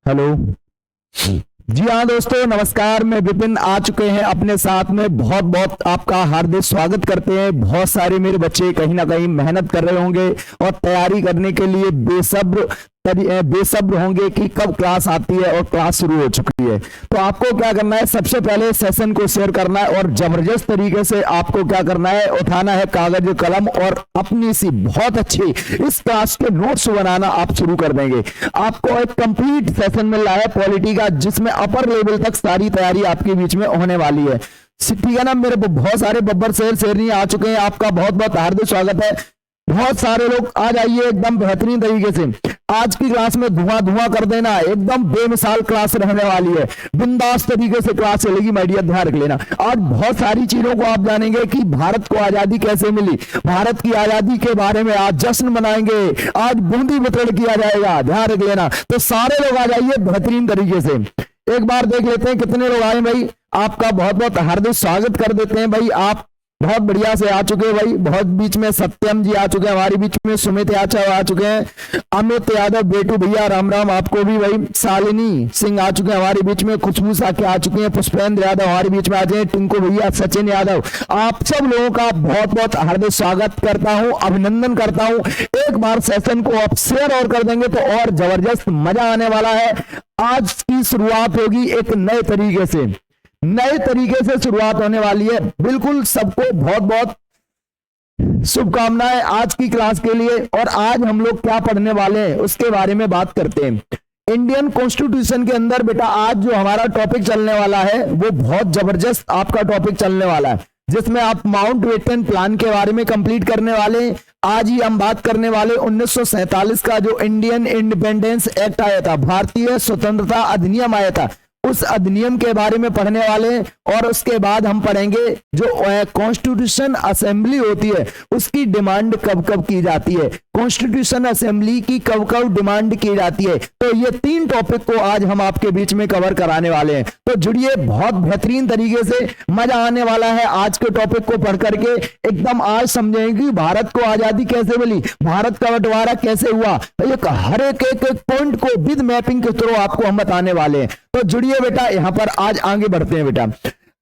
Hello. जी हाँ दोस्तों, नमस्कार। मैं विपिन आ चुके हैं अपने साथ में। बहुत बहुत आपका हार्दिक स्वागत करते हैं। बहुत सारे मेरे बच्चे कहीं ना कहीं मेहनत कर रहे होंगे और तैयारी करने के लिए बेसब्र होंगे कि कब क्लास आती है, और क्लास शुरू हो चुकी है। तो आपको क्या करना है, सबसे पहले सेशन को शेयर करना है और जबरदस्त तरीके से आपको क्या करना है, उठाना है कागज कलम और अपनी सी बहुत अच्छी इस क्लास के नोट्स बनाना आप शुरू कर देंगे। आपको एक कंप्लीट सेशन मिल रहा है पॉलिटी का, जिसमें अपर लेवल तक सारी तैयारी आपके बीच में होने वाली है। ठीक है ना। मेरे बहुत सारे बब्बर शेरनी आ चुके हैं। आपका बहुत बहुत हार्दिक स्वागत है। बहुत सारे लोग आ जाइए एकदम बेहतरीन तरीके से। आज की क्लास में धुआं धुआं कर देना, एकदम बेमिसाल क्लास रहने वाली है। बिंदास तरीके से क्लास चलेगी। माय डियर, ध्यान रख लेना। आज बहुत सारी चीजों को आप जानेंगे कि भारत को आजादी कैसे मिली, भारत की आजादी के बारे में आज जश्न मनाएंगे, आज बूंदी वितरण किया जाएगा। ध्यान रख लेना। तो सारे लोग आ जाइए बेहतरीन तरीके से। एक बार देख लेते हैं कितने लोग आए भाई। आपका बहुत बहुत हार्दिक स्वागत कर देते हैं भाई। आप बहुत बढ़िया से आ चुके हैं भाई। बहुत बीच में सत्यम जी आ चुके हैं हमारे बीच में, सुमित यादव आ चुके हैं, अमित यादव, बेटू भैया राम राम आपको भी भाई। शालिनी सिंह आ चुके हैं हमारे बीच में, खुशबू साके आ चुके हैं, पुष्पेंद्र यादव हमारे बीच में आ जाए, टिंकू भैया, सचिन यादव, आप सब लोगों का बहुत बहुत हार्दिक स्वागत करता हूं, अभिनंदन करता हूं। एक बार सेशन को आप शेयर और कर देंगे तो और जबरदस्त मजा आने वाला है। आज की शुरुआत होगी एक नए तरीके से, नए तरीके से शुरुआत होने वाली है। बिल्कुल सबको बहुत बहुत शुभकामनाएं आज की क्लास के लिए। और आज हम लोग क्या पढ़ने वाले हैं उसके बारे में बात करते हैं। इंडियन कॉन्स्टिट्यूशन के अंदर बेटा आज जो हमारा टॉपिक चलने वाला है वो बहुत जबरदस्त आपका टॉपिक चलने वाला है, जिसमें आप माउंटबेटन प्लान के बारे में कंप्लीट करने वाले हैं। आज ही हम बात करने वाले 1947 का जो इंडियन इंडिपेंडेंस एक्ट आया था, भारतीय स्वतंत्रता अधिनियम आया था, उस अधिनियम के बारे में पढ़ने वाले हैं। और उसके बाद हम पढ़ेंगे जो कॉन्स्टिट्यूशन असेंबली होती है उसकी डिमांड कब कब की जाती है, कॉन्स्टिट्यूशन असेंबली की कब कब डिमांड की जाती है। तो ये तीन टॉपिक को आज हम आपके बीच में कवर कराने वाले हैं। तो जुड़िए, बहुत बेहतरीन तरीके से मजा आने वाला है आज के टॉपिक को पढ़ करके। एकदम आज समझेंगे कि भारत को आजादी कैसे मिली, भारत का बंटवारा कैसे हुआ, एक हर एक पॉइंट को विद मैपिंग के थ्रू आपको हम बताने वाले हैं। तो जुड़िए बेटा, यहां पर आज आगे बढ़ते हैं बेटा।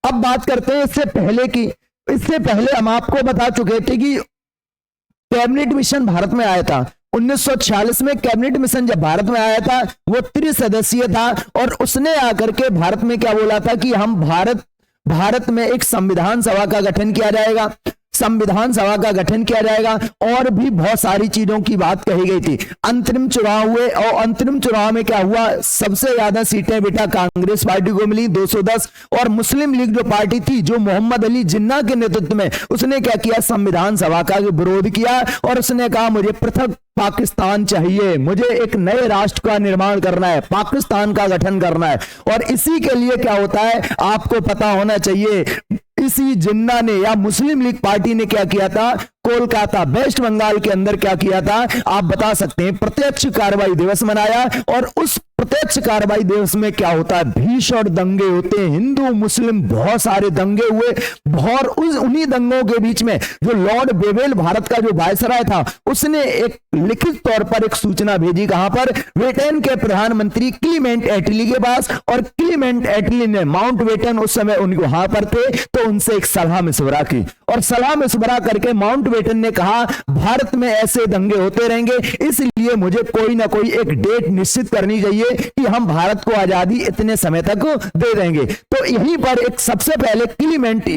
अब बात करते हैं इससे पहले हम आपको बता चुके थे कि कैबिनेट मिशन भारत में आया था 1946 में। कैबिनेट मिशन जब भारत में आया था वो त्रिसदस्यीय था, और उसने आकर के भारत में क्या बोला था कि हम भारत में एक संविधान सभा का गठन किया जाएगा, संविधान सभा का गठन किया जाएगा। और भी बहुत सारी चीजों की बात कही गई थी। अंतरिम चुनाव हुए और अंतरिम चुनाव में क्या हुआ, सबसे ज्यादा सीटें बेटा कांग्रेस पार्टी को मिली 210, और मुस्लिम लीग जो पार्टी थी जो मोहम्मद अली जिन्ना के नेतृत्व में, उसने क्या किया, संविधान सभा का विरोध किया और उसने कहा मुझे पृथक पाकिस्तान चाहिए, मुझे एक नए राष्ट्र का निर्माण करना है, पाकिस्तान का गठन करना है। और इसी के लिए क्या होता है आपको पता होना चाहिए, इसी जिन्ना ने या मुस्लिम लीग पार्टी ने क्या किया था, कोलकाता वेस्ट बंगाल के अंदर क्या किया था आप बता सकते हैं, प्रत्यक्ष कार्रवाई दिवस मनाया। और उस प्रत्यक्ष कार्रवाई दिवस में क्या होता है, भीषण दंगे होते हैं, हिंदू मुस्लिम बहुत सारे दंगे हुए। और उन्हीं दंगों के बीच में जो लॉर्ड बेवेल भारत का जो वायसराय था, उसने एक लिखित तौर पर एक सूचना भेजी, कहां पर, ब्रिटेन के प्रधानमंत्री क्लीमेंट एटली के पास। और क्लीमेंट एटली ने माउंटबेटन उस समय उनको वहां पर थे, तो उनसे एक सलाह मशवरा की, और सलाह मशवरा करके माउंटबेटन ने कहा भारत में ऐसे दंगे होते रहेंगे, इसलिए मुझे कोई ना कोई एक डेट निश्चित करनी चाहिए कि हम भारत को आजादी इतने समय तक दे देंगे। तो यहीं पर एक सबसे पहले क्लीमेंट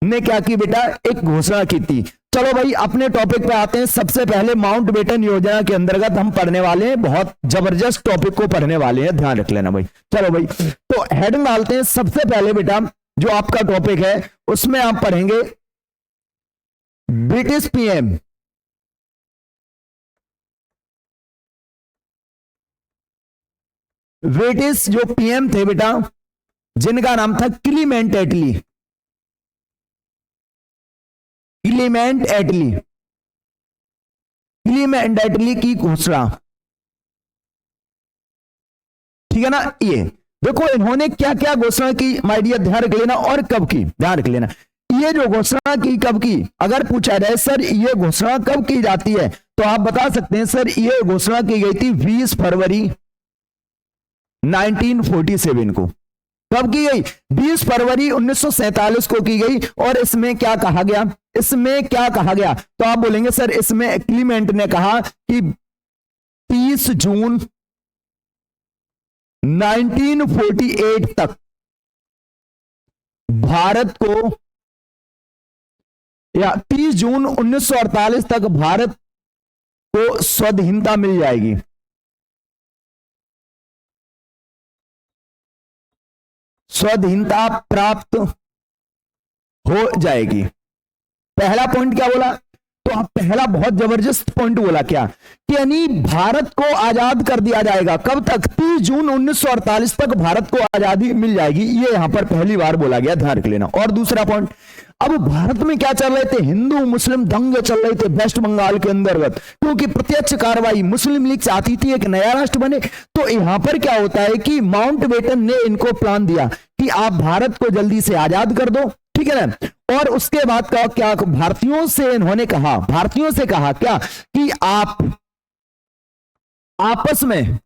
ने क्या की बेटा, एक घोषणा की थी। चलो भाई अपने टॉपिक पे आते हैं। सबसे पहले माउंटबेटन योजना के अंतर्गत हम पढ़ने वाले हैं, बहुत जबरदस्त टॉपिक को पढ़ने वाले हैं, ध्यान रख लेना भाई। चलो भाई, तो हेडिंग डालते हैं। सबसे पहले बेटा जो आपका टॉपिक है उसमें आप पढ़ेंगे ब्रिटिश पीएम, ब्रिटिश जो पीएम थे बेटा, जिनका नाम था क्लीमेंट एटली, क्लीमेंट एटली, क्लीमेंट एटली की घोषणा, ठीक है ना। ये देखो इन्होंने क्या क्या घोषणा की माय डियर, ध्यान रख लेना, और कब की, ध्यान रख लेना। ये जो घोषणा की कब की, अगर पूछा जाए सर ये घोषणा कब की जाती है, तो आप बता सकते हैं सर ये घोषणा की गई थी 20 फरवरी 1947 को। कब की गई? 20 फरवरी 1947 को की गई। और इसमें क्या कहा गया? इसमें क्या कहा गया? तो आप बोलेंगे सर इसमें क्लीमेंट ने कहा कि 30 जून 1948 तक भारत को, या 30 जून 1948 तक भारत को स्वाधीनता मिल जाएगी। स्वाधीनता प्राप्त हो जाएगी। पहला पॉइंट क्या बोला? तो आप पहला बहुत जबरदस्त पॉइंट बोला क्या, कि यानी भारत को आजाद कर दिया जाएगा। कब तक? 30 जून 1948 तक भारत को आजादी मिल जाएगी। ये यहां पर पहली बार बोला गया, ध्यान रख लेना। और दूसरा पॉइंट, अब भारत में क्या चल रहे थे? हिंदू मुस्लिम दंगे चल रहे थे वेस्ट बंगाल के अंतर्गत, क्योंकि प्रत्यक्ष कार्रवाई मुस्लिम लीग चाहती थी एक नया राष्ट्र बने। तो यहां पर क्या होता है कि माउंटबेटन ने इनको प्लान दिया कि आप भारत को जल्दी से आजाद कर दो, ठीक है ना। और उसके बाद का क्या, भारतीयों से इन्होंने कहा, भारतीयों से कहा क्या, कि आप आपस में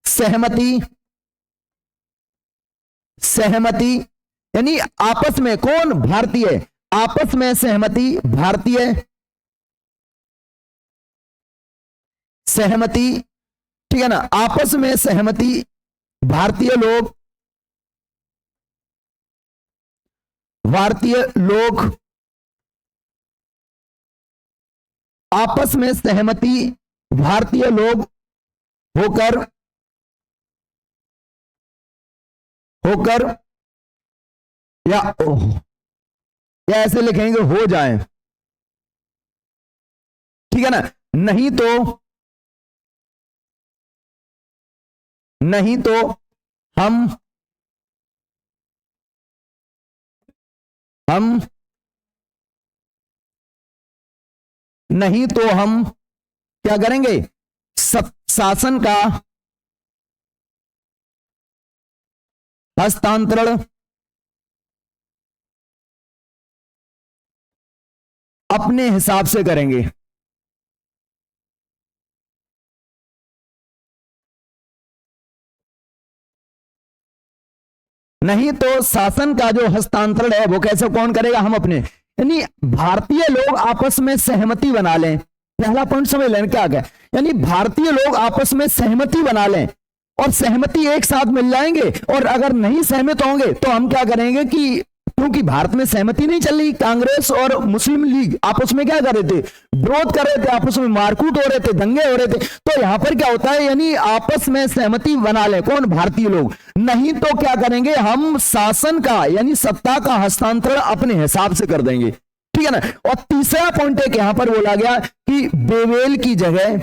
सहमति, यानी आपस में, कौन? भारतीय, आपस में सहमति, भारतीय सहमति, ठीक है ना, आपस में सहमति, भारतीय लोग आपस में सहमति, भारतीय लोग होकर या ऐसे लिखेंगे हो जाएं, ठीक है ना। नहीं तो हम क्या करेंगे? शासन का हस्तांतरण अपने हिसाब से करेंगे। नहीं तो शासन का जो हस्तांतरण है वो कैसे, कौन करेगा? हम अपने, यानी भारतीय लोग आपस में सहमति बना लें। पहला पॉइंट समझ लें क्या है, यानी भारतीय लोग आपस में सहमति बना लें और सहमति एक साथ मिल जाएंगे। और अगर नहीं सहमत होंगे तो हम क्या करेंगे कि, क्योंकि भारत में सहमति नहीं चल रही, कांग्रेस और मुस्लिम लीग आपस में क्या कर रहे थे? विरोध कर रहे थे, आपस में मारकूट हो रहे थे, दंगे हो रहे थे। तो यहां पर क्या होता है, यानी आपस में सहमति बना ले, कौन? भारतीय लोग। नहीं तो क्या करेंगे? हम शासन का, यानी सत्ता का हस्तांतरण अपने हिसाब से कर देंगे, ठीक है ना। और तीसरा पॉइंट एक यहां पर बोला गया कि वेवेल की जगह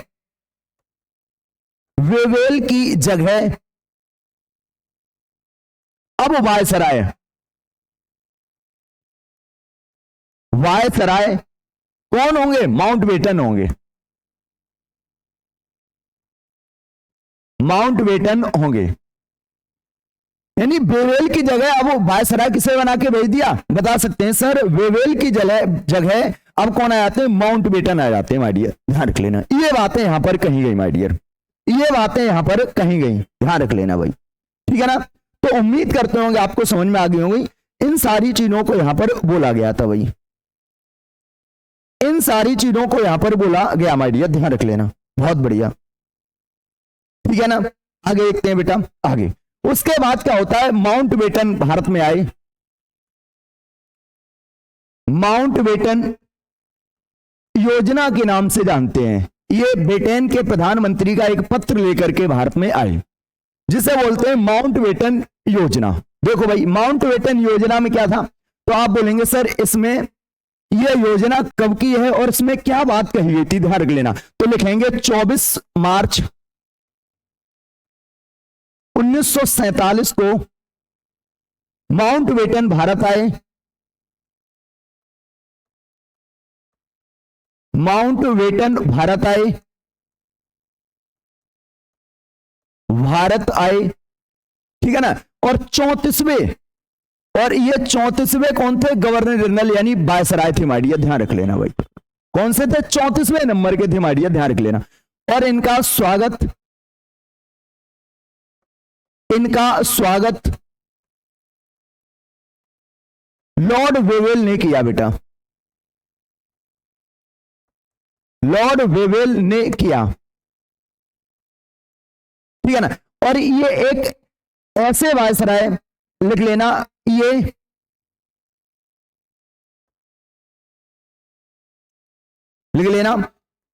अब वायसराय कौन होंगे? माउंटबेटन होंगे, यानी वेवेल की जगह अब वायसराय किसे बना के भेज दिया? बता सकते हैं सर, वेवेल की जगह अब कौन आ जाते हैं? माउंटबेटन आ जाते हैं माय डियर, ध्यान रख लेना। ये बातें यहां पर कही गई माय डियर, ये बातें यहां पर कही गई, ध्यान रख लेना भाई, ठीक है ना। तो उम्मीद करते होंगे आपको समझ में आ गई होगी। इन सारी चीजों को यहां पर बोला गया था भाई, इन सारी चीजों को यहां पर बोला गया माय डियर, ध्यान रख लेना। बहुत बढ़िया, ठीक है ना। आगे देखते हैं बेटा, आगे उसके बाद क्या होता है? माउंटबेटन भारत में आए। माउंटबेटन योजना के नाम से जानते हैं। ये ब्रिटेन के प्रधानमंत्री का एक पत्र लेकर के भारत में आए, जिसे बोलते हैं माउंटबेटन योजना। देखो भाई, माउंटबेटन योजना में क्या था? तो आप बोलेंगे सर इसमें यह योजना कब की है और इसमें क्या बात कही गई थी? ध्यान रख लेना। तो लिखेंगे 24 मार्च 1947 को माउंटबेटन भारत आए। माउंटबेटन भारत आए, ठीक है ना। और 34वें, और ये 34वें कौन थे? गवर्नर जनरल यानी वायसराय थे माय डियर, ध्यान रख लेना भाई। कौन से थे? 34वें नंबर के थे माय डियर, ध्यान रख लेना। और इनका स्वागत लॉर्ड वेवेल ने किया बेटा, लॉर्ड वेवेल ने किया, ठीक है ना। और ये एक ऐसे वायसराय, लिख लेना, ये लिख लेना,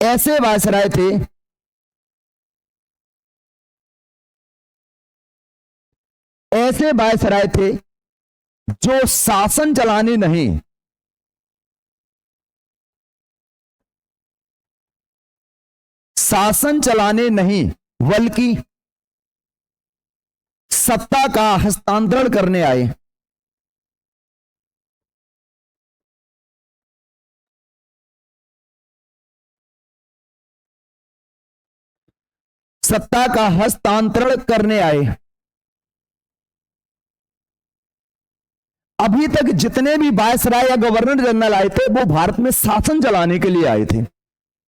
ऐसे वायसराय थे, ऐसे वायसराय थे जो शासन चलाने नहीं, शासन चलाने नहीं बल्कि सत्ता का हस्तांतरण करने आए। सत्ता का हस्तांतरण करने आए। अभी तक जितने भी वायसराय या गवर्नर जनरल आए थे वो भारत में शासन चलाने के लिए आए थे,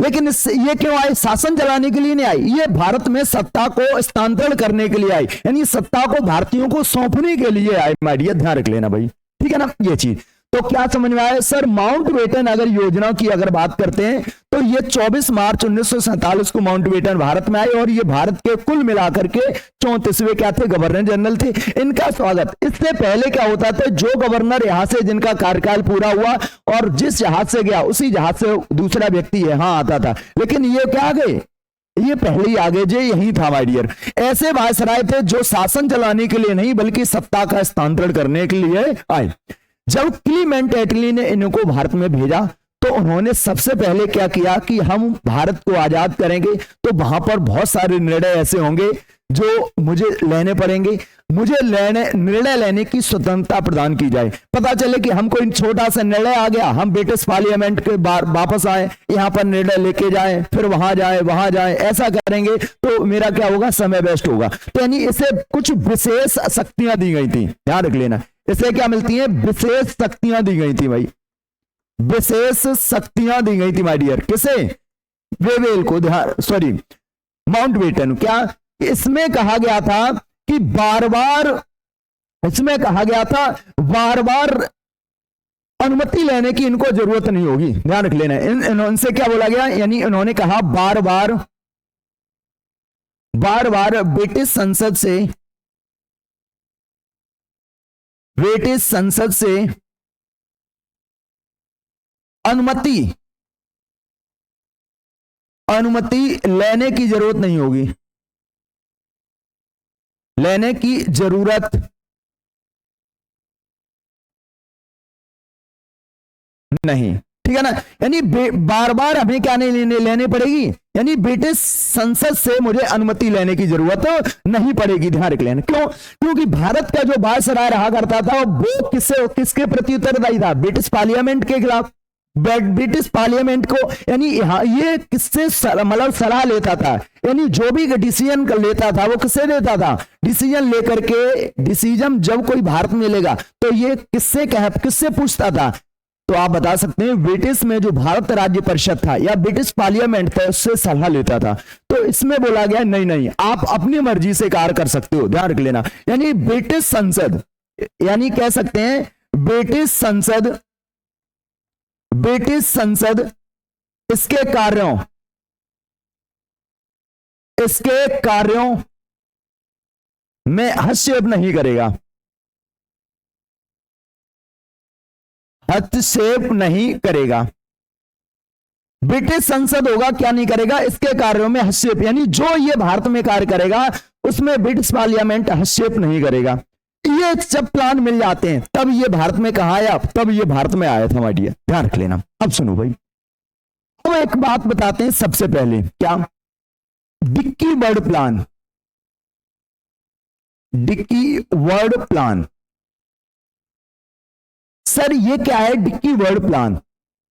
लेकिन ये क्यों आए? शासन चलाने के लिए नहीं आए, ये भारत में सत्ता को हस्तांतरण करने के लिए आए, यानी सत्ता को भारतीयों को सौंपने के लिए आए। माय डियर, ध्यान रख लेना भाई, ठीक है ना ये चीज। तो क्या समझ में आया सर? माउंटबेटन अगर योजना की अगर बात करते हैं तो ये 24 मार्च 1947 को माउंटबेटन भारत में आए और ये भारत के कुल मिलाकर के 34वें क्या थे? गवर्नर जनरल थे। इनका स्वागत, इससे पहले क्या होता था, जो गवर्नर यहां से जिनका कार्यकाल पूरा हुआ और जिस जहाज से गया उसी जहाज से दूसरा व्यक्ति यहां आता था, लेकिन ये क्या आ गए, ये पहले ही आगे जे यही था माय डियर। ऐसे वायसराय थे जो शासन चलाने के लिए नहीं बल्कि सत्ता का हस्तांतरण करने के लिए आए। जब क्लीमेंट एटली ने इनको भारत में भेजा तो उन्होंने सबसे पहले क्या किया कि हम भारत को आजाद करेंगे, तो वहां पर बहुत सारे निर्णय ऐसे होंगे जो मुझे लेने पड़ेंगे, मुझे निर्णय लेने की स्वतंत्रता प्रदान की जाए। पता चले कि हमको इन छोटा सा निर्णय आ गया, हम ब्रिटिश पार्लियामेंट के वापस आए, यहां पर निर्णय लेके जाए, फिर वहां जाए, ऐसा करेंगे तो मेरा क्या होगा, समय वेस्ट होगा। तो यानी इसे कुछ विशेष शक्तियां दी गई थी, ध्यान रख लेना। इसे क्या मिलती है? विशेष शक्तियां दी गई थी भाई, विशेष शक्तियां दी गई थी माय डियर। किसे? वेवेल को, सॉरी माउंटबेटन। क्या इसमें कहा गया था कि बार बार अनुमति लेने की इनको जरूरत नहीं होगी, ध्यान रख लेना। इनसे क्या बोला गया, यानी इन्होंने कहा बार बार ब्रिटिश संसद से अनुमति लेने की जरूरत नहीं होगी, लेने की जरूरत नहीं, ठीक है ना। यानी बार बार हमें क्या नहीं लेने पड़ेगी, यानी ब्रिटिश संसद से मुझे अनुमति लेने की जरूरत नहीं पड़ेगी, ध्यान रख लेना। क्यों? क्योंकि भारत का जो वायसराय रहा करता था वो किसके प्रति उत्तरदायी था? ब्रिटिश पार्लियामेंट के खिलाफ। ब्रिटिश पार्लियामेंट को, यानी ये किससे मतलब सलाह लेता था, यानी जो भी डिसीजन लेता था वो किससे लेता था? डिसीजन लेकर के, डिसीजन जब कोई भारत में लेगा तो ये किससे पूछता था? तो आप बता सकते हैं ब्रिटिश में जो भारत राज्य परिषद था या ब्रिटिश पार्लियामेंट था उससे सलाह लेता था। तो इसमें बोला गया नहीं, आप अपनी मर्जी से कार्य कर सकते हो, ध्यान रख लेना। यानी ब्रिटिश संसद, यानी कह सकते हैं ब्रिटिश संसद इसके कार्यों में हस्तक्षेप नहीं करेगा, हस्तक्षेप नहीं करेगा। ब्रिटिश संसद होगा, क्या नहीं करेगा? इसके कार्यों में हस्तक्षेप, यानी जो ये भारत में कार्य करेगा उसमें ब्रिटिश पार्लियामेंट हस्तक्षेप नहीं करेगा। ये जब प्लान मिल जाते हैं तब ये भारत में कहा आया, तब ये भारत में आया था माय डियर, ध्यान रख लेना। अब सुनो भाई, हम एक बात बताते हैं सबसे पहले, क्या? डिक्की वर्ड प्लान। डिक्की वर्ड प्लान, सर ये क्या है? डिक्की वर्ड प्लान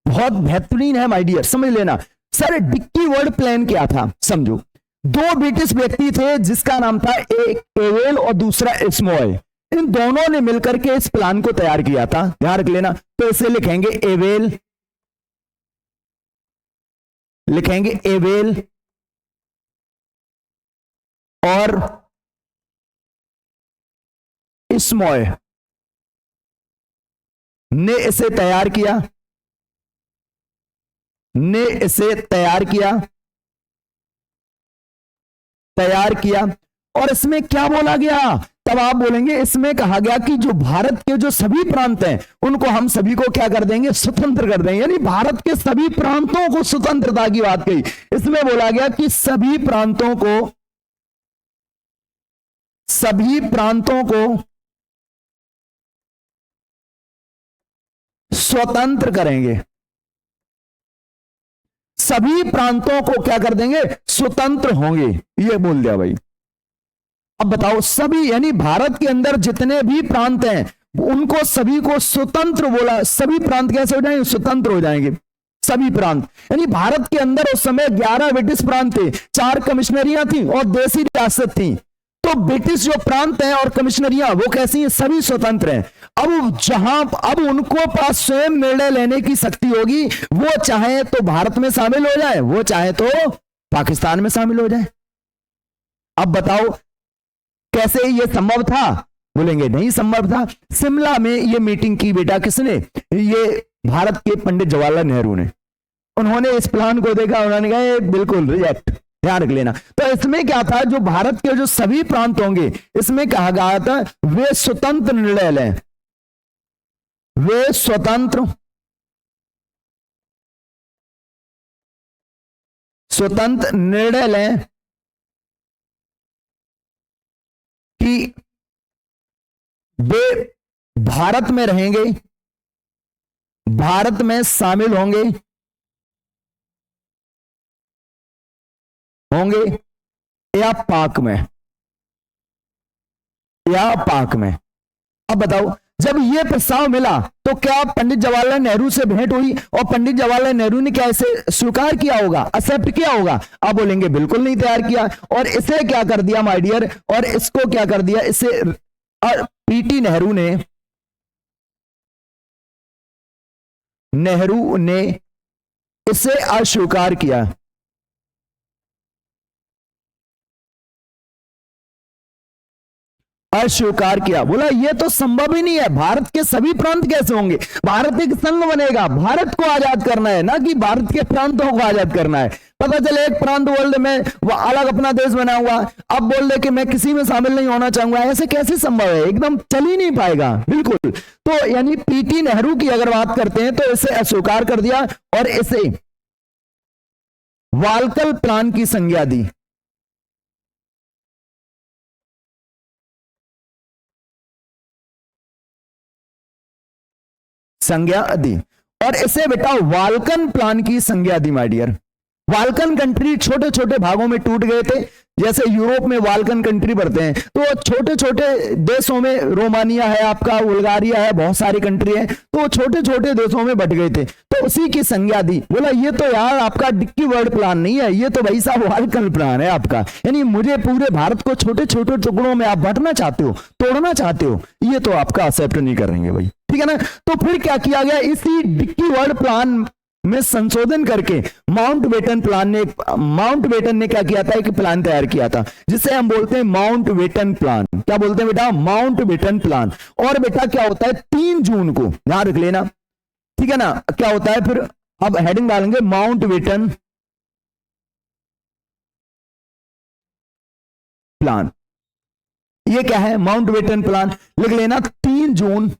बहुत बेहतरीन है माय डियर, समझ लेना। सर डिक्की वर्ड प्लान क्या था? समझो, दो ब्रिटिश व्यक्ति थे जिसका नाम था एक एवेल और दूसरा स्मॉल। इन दोनों ने मिलकर के इस प्लान को तैयार किया था, ध्यान रख लेना। तो इसे लिखेंगे एवेल और इस्मॉय ने इसे तैयार किया, ने इसे तैयार किया। और इसमें क्या बोला गया? तब आप बोलेंगे इसमें कहा गया कि जो भारत के जो सभी प्रांत हैं उनको हम सभी को क्या कर देंगे? स्वतंत्र कर देंगे। यानी भारत के सभी प्रांतों को स्वतंत्रता की बात कही। इसमें बोला गया कि सभी प्रांतों को स्वतंत्र करेंगे। सभी प्रांतों को क्या कर देंगे? स्वतंत्र होंगे। ये बोल दिया भाई। अब बताओ, सभी यानी भारत के अंदर जितने भी प्रांत हैं उनको सभी को स्वतंत्र बोला। सभी प्रांत कैसे हो जाएंगे? स्वतंत्र हो जाएंगे सभी प्रांत। यानी भारत के अंदर उस समय 11 ब्रिटिश प्रांत थे, 4 कमिश्नरियां थी और देसी रियासत थी। तो ब्रिटिश जो प्रांत हैं और कमिश्नरियां वो कैसी हैं? सभी स्वतंत्र हैं। अब उनको पास स्वयं निर्णय लेने की शक्ति होगी। वो चाहे तो भारत में शामिल हो जाए, वो चाहे तो पाकिस्तान में शामिल हो जाए। अब बताओ कैसे ये संभव था? बोलेंगे नहीं संभव था। शिमला में ये मीटिंग की बेटा किसने? ये भारत के पंडित जवाहरलाल नेहरू ने। उन्होंने इस प्लान को देखा, उन्होंने कहा बिल्कुल रिजेक्ट, ध्यान रख लेना। तो इसमें क्या था? जो भारत के जो सभी प्रांत होंगे इसमें कहा गया था वे स्वतंत्र निर्णय लें, वे स्वतंत्र निर्णय लें कि वे भारत में रहेंगे, भारत में शामिल होंगे या पाक में। अब बताओ, जब यह प्रस्ताव मिला तो क्या पंडित जवाहरलाल नेहरू से भेंट हुई और पंडित जवाहरलाल नेहरू ने क्या इसे स्वीकार किया होगा, एक्सेप्ट किया होगा? आप बोलेंगे बिल्कुल नहीं तैयार किया। और इसे क्या कर दिया माय डियर? और इसको क्या कर दिया? इसे पीटी नेहरू ने इसे अस्वीकार किया। अस्वीकार किया, बोला ये तो संभव ही नहीं है। भारत के सभी प्रांत कैसे होंगे? भारत एक संघ बनेगा, भारत को आजाद करना है, ना कि भारत के प्रांतों को आजाद करना है। पता चले एक प्रांत वर्ल्ड में वो अलग अपना देश बना हुआ, अब बोल दे कि मैं किसी में शामिल नहीं होना चाहूंगा, ऐसे कैसे संभव है? एकदम चल ही नहीं पाएगा, बिल्कुल। तो यानी पीटी नेहरू की अगर बात करते हैं तो इसे अस्वीकार कर दिया और इसे वालकल प्लान की संज्ञा दी। संज्ञा दी और इसे बेटा वाल्कन प्लान की संज्ञा दी माय डियर। वाल्कन कंट्री छोटे छोटे भागों में टूट गए थे। जैसे यूरोप में वाल्कन कंट्री बढ़ते हैं तो छोटे छोटे देशों में, रोमानिया है आपका, बुल्गारिया है, बहुत सारी कंट्री है, तो छोटे छोटे देशों में बट गए थे। तो उसी की संज्ञा दी। बोला ये तो यार आपका डिक्की वर्ल्ड प्लान नहीं है, ये तो भाई साहब वाल्कन प्लान है आपका। यानी मुझे पूरे भारत को छोटे छोटे टुकड़ों में आप बांटना चाहते हो, तोड़ना चाहते हो, ये तो आपका एक्सेप्ट नहीं करेंगे भाई, ठीक है ना। तो फिर क्या किया गया? इसी डिक्की वर्ल्ड प्लान में संशोधन करके माउंटबेटन ने क्या किया था? एक प्लान तैयार किया था जिसे हम बोलते हैं माउंटबेटन प्लान। क्या बोलते हैं बेटा? Mountbatten plan. और बेटा क्या होता है? 3 जून को, ध्यान रख लेना, ठीक है ना। क्या होता है फिर? अब हेडिंग डालेंगे माउंटबेटन प्लान। ये क्या है? माउंटबेटन प्लान लिख लेना। 3 जून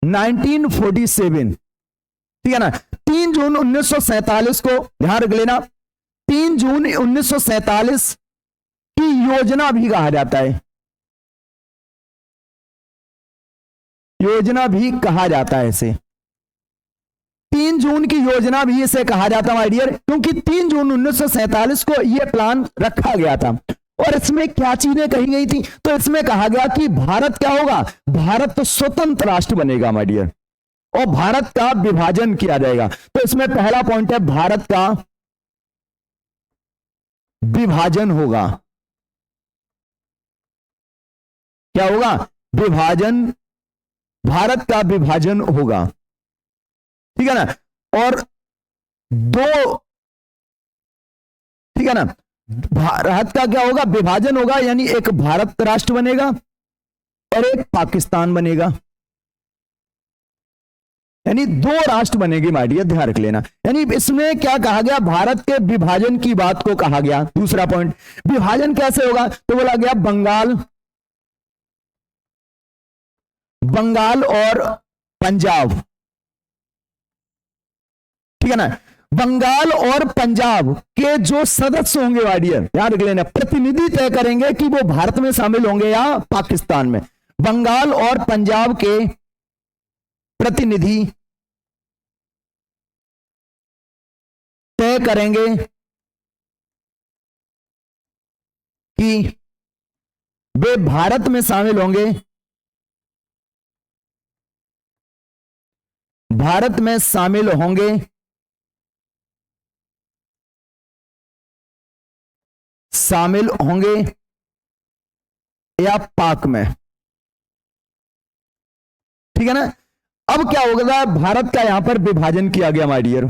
1947, ठीक है ना। 3 जून 1947 को ध्यान रख लेना। 3 जून 1947 की योजना भी कहा जाता है, योजना भी कहा जाता है इसे। 3 जून की योजना भी इसे कहा जाता है माय डियर, क्योंकि 3 जून 1947 को यह प्लान रखा गया था। और इसमें क्या चीजें कही गई थी? तो इसमें कहा गया कि भारत क्या होगा? भारत तो स्वतंत्र राष्ट्र बनेगा माय डियर, और भारत का विभाजन किया जाएगा। तो इसमें पहला पॉइंट है भारत का विभाजन होगा। क्या होगा? विभाजन, भारत का विभाजन होगा, ठीक है ना। और 2, ठीक है ना, भारत का क्या होगा, विभाजन होगा, यानी एक भारत राष्ट्र बनेगा और एक पाकिस्तान बनेगा, यानी दो राष्ट्र बनेगी माय डियर, ध्यान रख लेना। यानी इसमें क्या कहा गया, भारत के विभाजन की बात को कहा गया। दूसरा पॉइंट, विभाजन कैसे होगा, तो बोला गया बंगाल, बंगाल और पंजाब, ठीक है ना। बंगाल और पंजाब के जो सदस्य होंगे माय डियर, ध्यान रख लेना, प्रतिनिधि तय करेंगे कि वो भारत में शामिल होंगे या पाकिस्तान में। बंगाल और पंजाब के प्रतिनिधि तय करेंगे कि वे भारत में शामिल होंगे, भारत में शामिल होंगे या पाक में, ठीक है ना। अब क्या होगा, भारत का यहां पर विभाजन किया गया माय डियर,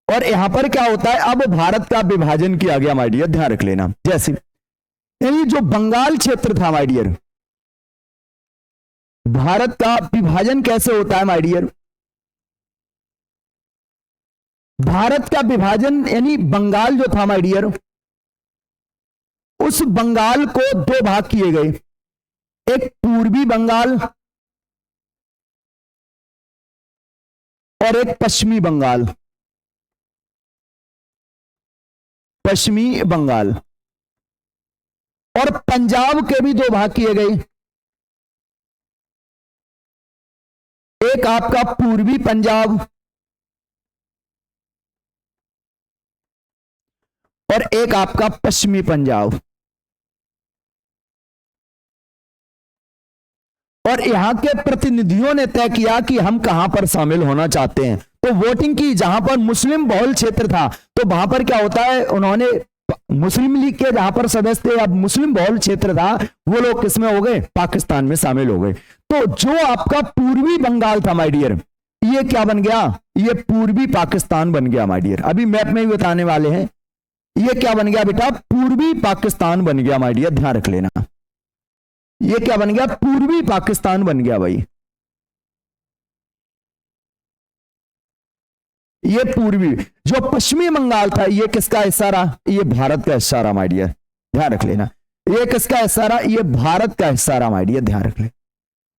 और यहां पर क्या होता है, अब भारत का विभाजन किया गया माय डियर, ध्यान रख लेना। जैसे यानी जो बंगाल क्षेत्र था माय डियर, भारत का विभाजन कैसे होता है माय डियर, भारत का विभाजन यानी बंगाल जो था माय डियर, उस बंगाल को दो भाग किए गए, एक पूर्वी बंगाल और एक पश्चिमी बंगाल, पश्चिमी बंगाल। और पंजाब के भी दो भाग किए गए, एक आपका पूर्वी पंजाब और एक आपका पश्चिमी पंजाब। और यहां के प्रतिनिधियों ने तय किया कि हम कहां पर शामिल होना चाहते हैं, तो वोटिंग की। जहां पर मुस्लिम बहुल क्षेत्र था तो वहां पर क्या होता है, उन्होंने मुस्लिम लीग के जहां पर सदस्य थे, अब मुस्लिम बहुल क्षेत्र था, वो लोग किसमें हो गए, पाकिस्तान में शामिल हो गए। तो जो आपका पूर्वी बंगाल था माय डियर, ये क्या बन गया, ये पूर्वी पाकिस्तान बन गया माय डियर। अभी मैप में ही बताने वाले हैं, ये क्या बन गया बेटा, पूर्वी पाकिस्तान बन गया माय डियर, ध्यान रख लेना। ये क्या बन गया, पूर्वी पाकिस्तान बन गया भाई। ये पूर्वी, जो पश्चिमी बंगाल था, ये किसका हिस्सा रहा, ये भारत का हिस्सा रहा माय डियर, ध्यान रख लेना। ये किसका हिस्सा रहा, ये भारत का हिस्सा रहा माय डियर, ध्यान रख ले।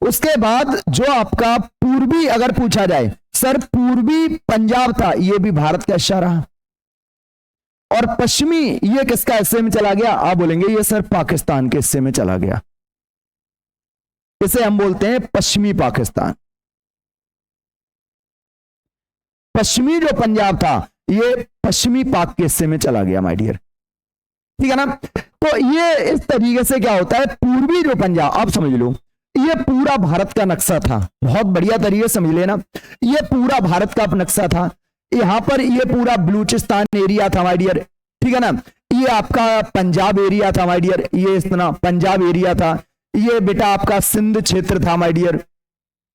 उसके बाद जो आपका पूर्वी अगर पूछा जाए, सर पूर्वी पंजाब था, ये भी भारत का हिस्सा रहा। और पश्चिमी ये किसका हिस्से में चला गया, आप बोलेंगे ये सर पाकिस्तान के हिस्से में चला गया, इसे हम बोलते हैं पश्चिमी पाकिस्तान। पश्चिमी जो पंजाब था, ये पश्चिमी पाक के हिस्से में चला गया माय डियर, ठीक है ना। तो ये इस तरीके से क्या होता है, पूर्वी जो पंजाब, आप समझ लो, ये पूरा भारत का नक्शा था, बहुत बढ़िया तरीके से समझ लेना। ये पूरा भारत का नक्शा था, यहां पर ये पूरा बलूचिस्तान एरिया था माय डियर, ठीक है ना। ये आपका पंजाब एरिया था माय डियर, ये इतना पंजाब एरिया था। ये बेटा आपका सिंध क्षेत्र था माय डियर,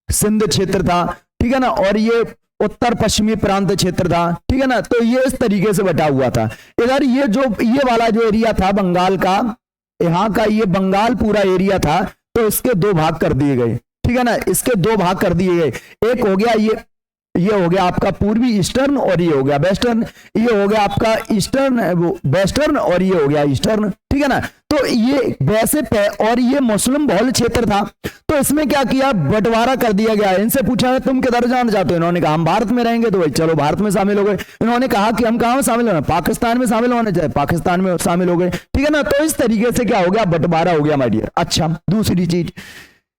सिंध क्षेत्र था, ठीक है ना। और ये उत्तर पश्चिमी प्रांत क्षेत्र था, ठीक है ना। तो ये इस तरीके से बटा हुआ था। इधर ये जो ये वाला जो एरिया था बंगाल का, यहां का ये बंगाल पूरा एरिया था, तो इसके दो भाग कर दिए गए, ठीक है ना। इसके दो भाग कर दिए गए, एक हो गया ये हो गया आपका पूर्वी ईस्टर्न, और ये हो गया वेस्टर्न। ये हो गया आपका ईस्टर्न, वेस्टर्न, और ये हो गया ईस्टर्न, ठीक है ना। तो ये वैसे और ये मुस्लिम बहुल क्षेत्र था, तो इसमें क्या किया, बंटवारा कर दिया गया। इनसे पूछा तुम किधर जाना चाहते हो, इन्होंने कहा हम भारत में रहेंगे, तो भाई चलो भारत में शामिल हो गए। इन्होंने कहा कि हम कहां में शामिल होना, पाकिस्तान में शामिल होना चाहे, पाकिस्तान में शामिल हो गए, ठीक है ना। तो इस तरीके से क्या हो गया, बंटवारा हो गया माय डियर। अच्छा, दूसरी चीज,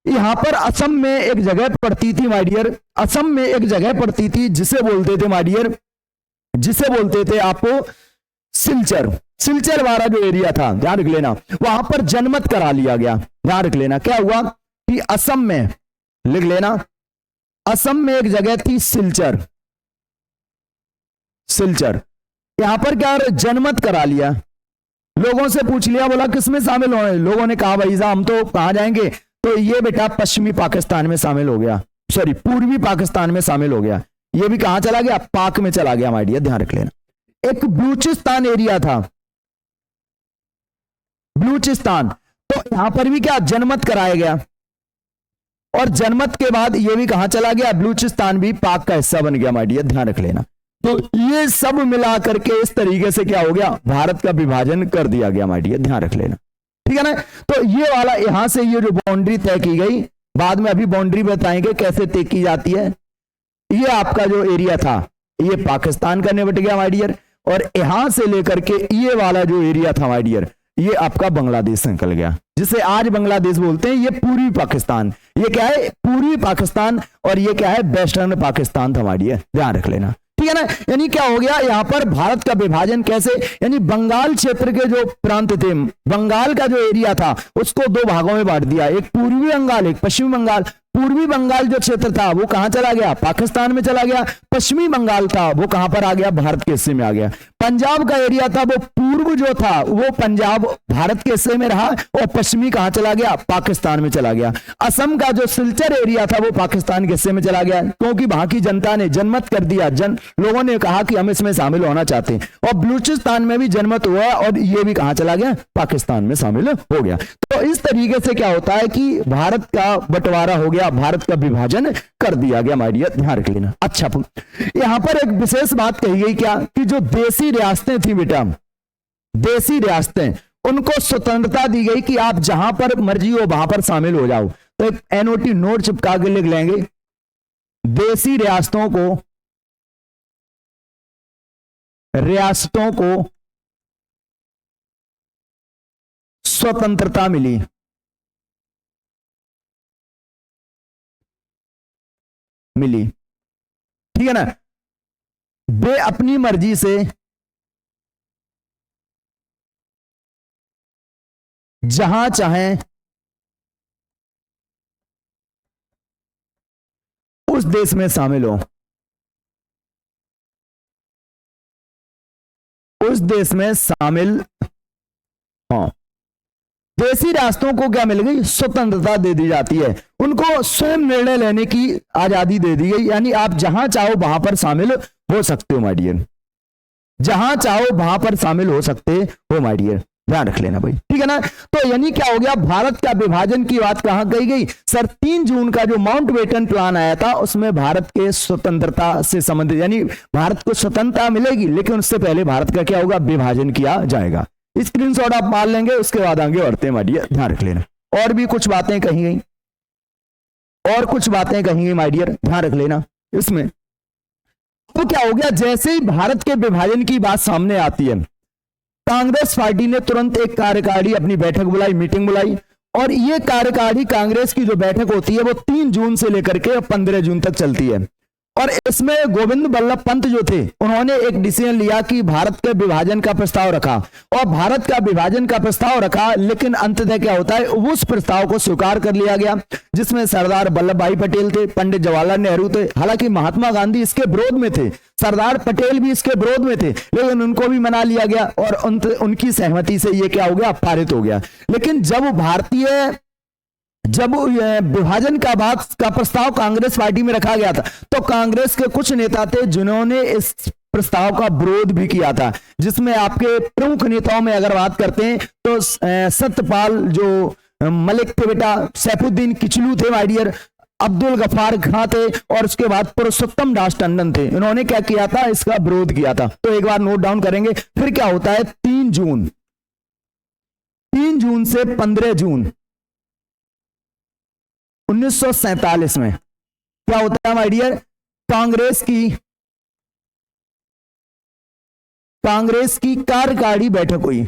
यहां पर असम में एक जगह पड़ती थी माय डियर, असम में एक जगह पड़ती थी जिसे बोलते थे माय डियर, जिसे बोलते थे आपको सिलचर। सिलचर वाला जो एरिया था, ध्यान रख लेना, वहां पर जनमत करा लिया गया। ध्यान रख लेना, क्या हुआ कि असम में, लिख लेना, असम में एक जगह थी सिलचर, सिलचर। यहां पर क्या जनमत करा लिया, लोगों से पूछ लिया, बोला किसमें शामिल होने, लोगों ने कहा भाई साहब हम तो कहां जाएंगे, तो ये बेटा पश्चिमी पाकिस्तान में शामिल हो गया, सॉरी पूर्वी पाकिस्तान में शामिल हो गया। ये भी कहां चला गया, पाक में चला गया माय डियर, ध्यान रख लेना। एक बलूचिस्तान एरिया था, बलूचिस्तान। तो यहां पर भी क्या जनमत कराया गया, और जनमत के बाद यह भी कहां चला गया, बलूचिस्तान भी पाक का हिस्सा बन गया। माय डियर ध्यान रख लेना। तो ये सब मिला करके इस तरीके से क्या हो गया, भारत का विभाजन कर दिया गया। माय डियर ध्यान रख लेना, ठीक है ना। तो ये वाला यहां से ये जो बाउंड्री तय की गई, बाद में अभी बाउंड्री बताएंगे कैसे तय की जाती है। ये आपका जो एरिया था ये पाकिस्तान का निपट गया माय डियर, और यहां से लेकर के ये वाला जो एरिया था माय डियर, ये आपका बांग्लादेश से निकल गया, जिसे आज बांग्लादेश बोलते हैं। ये पूर्वी पाकिस्तान, ये क्या है, पूर्वी पाकिस्तान, और ये क्या है, वेस्टर्न पाकिस्तान था माय डियर, ध्यान रख लेना, ठीक है ना। यानी क्या हो गया यहां पर भारत का विभाजन कैसे, यानी बंगाल क्षेत्र के जो प्रांत थे, बंगाल का जो एरिया था उसको दो भागों में बांट दिया, एक पूर्वी बंगाल, एक पश्चिमी बंगाल। पूर्वी बंगाल जो क्षेत्र था वो कहां चला गया, पाकिस्तान में चला गया। पश्चिमी बंगाल था वो कहां पर आ गया, भारत के हिस्से में आ गया। पंजाब का एरिया था वो पूर्व जो था वो पंजाब भारत के हिस्से में रहा, और पश्चिमी कहां चला गया, पाकिस्तान में चला गया। असम का जो सिलचर एरिया था वो पाकिस्तान के हिस्से में चला गया, क्योंकि वहां की जनता ने जनमत कर दिया, लोगों ने कहा कि हम इसमें शामिल होना चाहते हैं, और बलूचिस्तान में भी जनमत हुआ, और ये भी कहां चला गया, पाकिस्तान में शामिल हो गया। तो इस तरीके से क्या होता है कि भारत का बंटवारा हो गया, भारत का विभाजन कर दिया गया। माय डियर ध्यान रख लेना। अच्छा, यहां पर एक विशेष बात कही गई क्या, कि जो देसी रियासतें थी बेटा, देसी रियासतें, उनको स्वतंत्रता दी गई कि आप जहां पर मर्जी हो वहां पर शामिल हो जाओ। तो एक एनओटी नोट चिपका के लिख लेंगे, देसी रियासतों को स्वतंत्रता मिली। ठीक है ना, वे अपनी मर्जी से जहां चाहें उस देश में शामिल हो, उस देश में शामिल हो। देसी रास्तों को क्या मिल गई, स्वतंत्रता दे दी जाती है, उनको स्वयं निर्णय लेने की आजादी दे दी गई। यानी आप जहां चाहो वहां पर शामिल हो सकते हो माय डियर, जहां चाहो वहां पर शामिल हो सकते हो माय डियर, ध्यान रख लेना भाई, ठीक है ना। तो यानी क्या हो गया, भारत का विभाजन की बात कहां कही गई सर, 3 जून का जो माउंटबेटन प्लान आया था उसमें भारत के स्वतंत्रता से संबंधित, यानी भारत को स्वतंत्रता मिलेगी, लेकिन उससे पहले भारत का क्या होगा, विभाजन किया जाएगा। स्क्रीनशॉट आप मार लेंगे, उसके बाद आगे बढ़ते हैं माय डियर, ध्यान रख लेना। और भी कुछ बातें कही गई, और कुछ बातें कही गई माय डियर, ध्यान रख लेना इसमें। तो क्या हो गया, जैसे ही भारत के विभाजन की बात सामने आती है, कांग्रेस पार्टी ने तुरंत एक कार्यकारिणी अपनी बैठक बुलाई, मीटिंग बुलाई, और ये कार्यकारिणी कांग्रेस की जो बैठक होती है वो 3 जून से लेकर के 15 जून तक चलती है। और इसमें गोविंद बल्लभ पंत जो थे उन्होंने एक डिसीजन लिया कि भारत के विभाजन का प्रस्ताव रखा, और भारत का विभाजन का प्रस्ताव रखा, लेकिन अंततः क्या होता है, उस प्रस्ताव को स्वीकार कर लिया गया, जिसमें सरदार वल्लभ भाई पटेल थे, पंडित जवाहरलाल नेहरू थे। हालांकि महात्मा गांधी इसके विरोध में थे, सरदार पटेल भी इसके विरोध में थे, लेकिन उनको भी मना लिया गया, और उनकी सहमति से ये क्या हो गया, पारित हो गया। लेकिन जब विभाजन का बात का प्रस्ताव कांग्रेस पार्टी में रखा गया था, तो कांग्रेस के कुछ नेता थे जिन्होंने इस प्रस्ताव का विरोध भी किया था, जिसमें आपके प्रमुख नेताओं में अगर बात करते हैं तो सत्यपाल जो मलिक थे बेटा, सैफुद्दीन किचलू थे माय डियर, अब्दुल गफ्फार खां थे, और उसके बाद पुरुषोत्तम दास टंडन थे। इन्होंने क्या किया था, इसका विरोध किया था। तो एक बार नोट डाउन करेंगे। फिर क्या होता है, 3 जून से 15 जून 1947 में क्या होता है माय डियर, कांग्रेस की कार्यकारिणी बैठक हुई।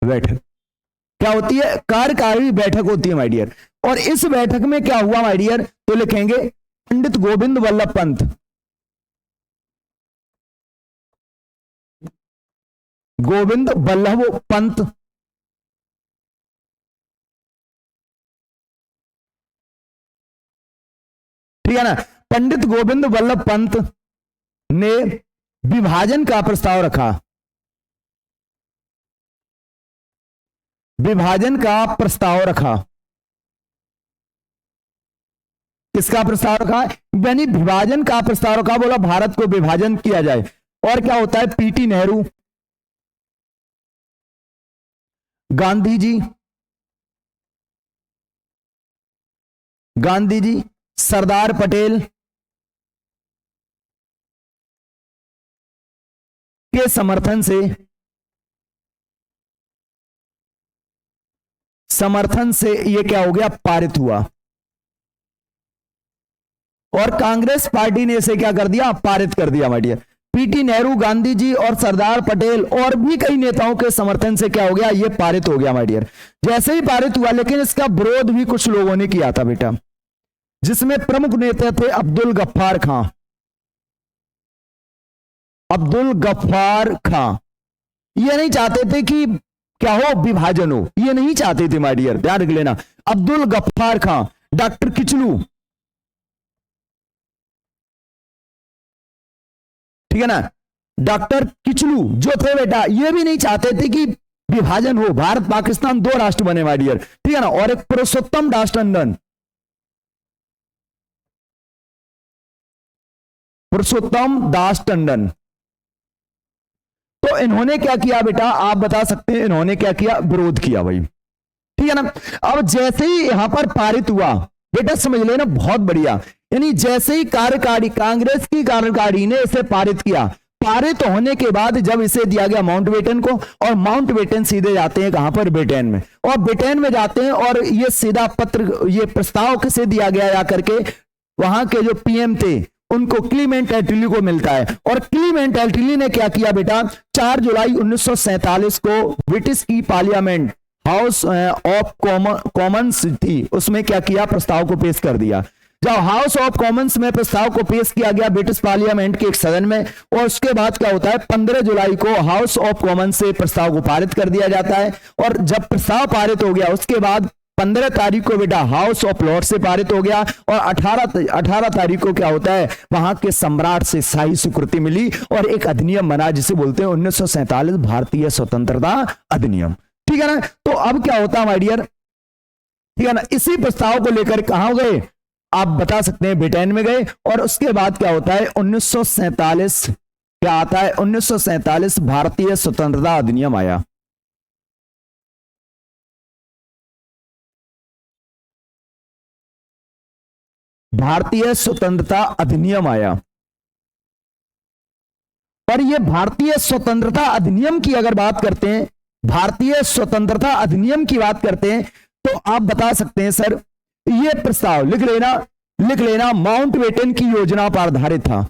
बैठक क्या होती है, कार्यकारिणी बैठक होती है माय डियर। और इस बैठक में क्या हुआ माय डियर, तो लिखेंगे पंडित गोविंद बल्लभ पंत, गोविंद बल्लभ पंत ठीक है ना, पंडित गोविंद बल्लभ पंत ने विभाजन का प्रस्ताव रखा, किसका प्रस्ताव रखा है? यानी विभाजन का प्रस्ताव रखा, बोला भारत को विभाजन किया जाए। और क्या होता है? पीटी नेहरू, गांधी जी, सरदार पटेल के समर्थन से यह क्या हो गया? पारित हुआ। और कांग्रेस पार्टी ने इसे क्या कर दिया? पारित कर दिया my dear. PT Nehru, Gandhi ji और सरदार पटेल और भी कई नेताओं के समर्थन से क्या हो गया? ये पारित हो गया माय डियर। जैसे ही पारित हुआ, लेकिन इसका विरोध भी कुछ लोगों ने किया था बेटा, जिसमें प्रमुख नेता थे अब्दुल गफ्फार खां। अब्दुल गफ्फार खां ये नहीं चाहते थे कि क्या हो? विभाजन हो, ये नहीं चाहते थे माय डियर, ध्यान रख लेना। अब्दुल गफ्फार खां, डॉक्टर किचलू, ठीक है ना, डॉक्टर किचलू जो थे बेटा, ये भी नहीं चाहते थे कि विभाजन हो, भारत पाकिस्तान दो राष्ट्र बने माय डियर, ठीक है ना। और एक पुरुषोत्तम दास टंडन, तो इन्होंने क्या किया बेटा? आप बता सकते हैं इन्होंने क्या किया? विरोध किया भाई, ठीक है ना। अब जैसे ही यहां पर पारित हुआ बेटा, समझ लेना, बहुत बढ़िया। यानी जैसे ही कार्यकारी, कांग्रेस की कार्यकारी ने इसे पारित किया, पारित होने के बाद जब इसे दिया गया माउंटबेटन को, और माउंटबेटन सीधे जाते हैं कहां पर? ब्रिटेन में। और ब्रिटेन में जाते हैं और ये सीधा पत्र, ये प्रस्ताव किसे दिया गया? जाकर के वहां के जो पीएम थे उनको, क्लीमेंट एटली को मिलता है। और क्लीमेंट एटली ने क्या किया बेटा? 4 जुलाई 1947 को ब्रिटिश की पार्लियामेंट, हाउस ऑफ कॉमन्स थी, उसमें क्या किया? प्रस्ताव को पेश कर दिया। जब हाउस ऑफ कॉमन्स में प्रस्ताव को पेश किया गया ब्रिटिश पार्लियामेंट के एक सदन में, और उसके बाद क्या होता है? 15 जुलाई को हाउस ऑफ कॉमन्स से प्रस्ताव को पारित कर दिया जाता है। और जब प्रस्ताव पारित हो गया, उसके बाद 15 तारीख को बेटा हाउस ऑफ लॉर्ड्स से पारित हो गया। और 18 तारीख को क्या होता है? वहां के सम्राट से शाही स्वीकृति मिली और एक अधिनियम बना, जिसे बोलते हैं 1947 भारतीय स्वतंत्रता अधिनियम, ठीक है ना। तो अब क्या होता है माय डियर, ठीक है ना, इसी प्रस्ताव को लेकर कहां गए? आप बता सकते हैं ब्रिटेन में गए। और उसके बाद क्या होता है? 1947 क्या आता है? 1947 भारतीय स्वतंत्रता अधिनियम आया। भारतीय स्वतंत्रता अधिनियम आया। और ये भारतीय स्वतंत्रता अधिनियम की अगर बात करते हैं, भारतीय स्वतंत्रता अधिनियम की बात करते हैं, तो आप बता सकते हैं सर, ये प्रस्ताव लिख लेना, माउंटबेटन की योजना पर आधारित था।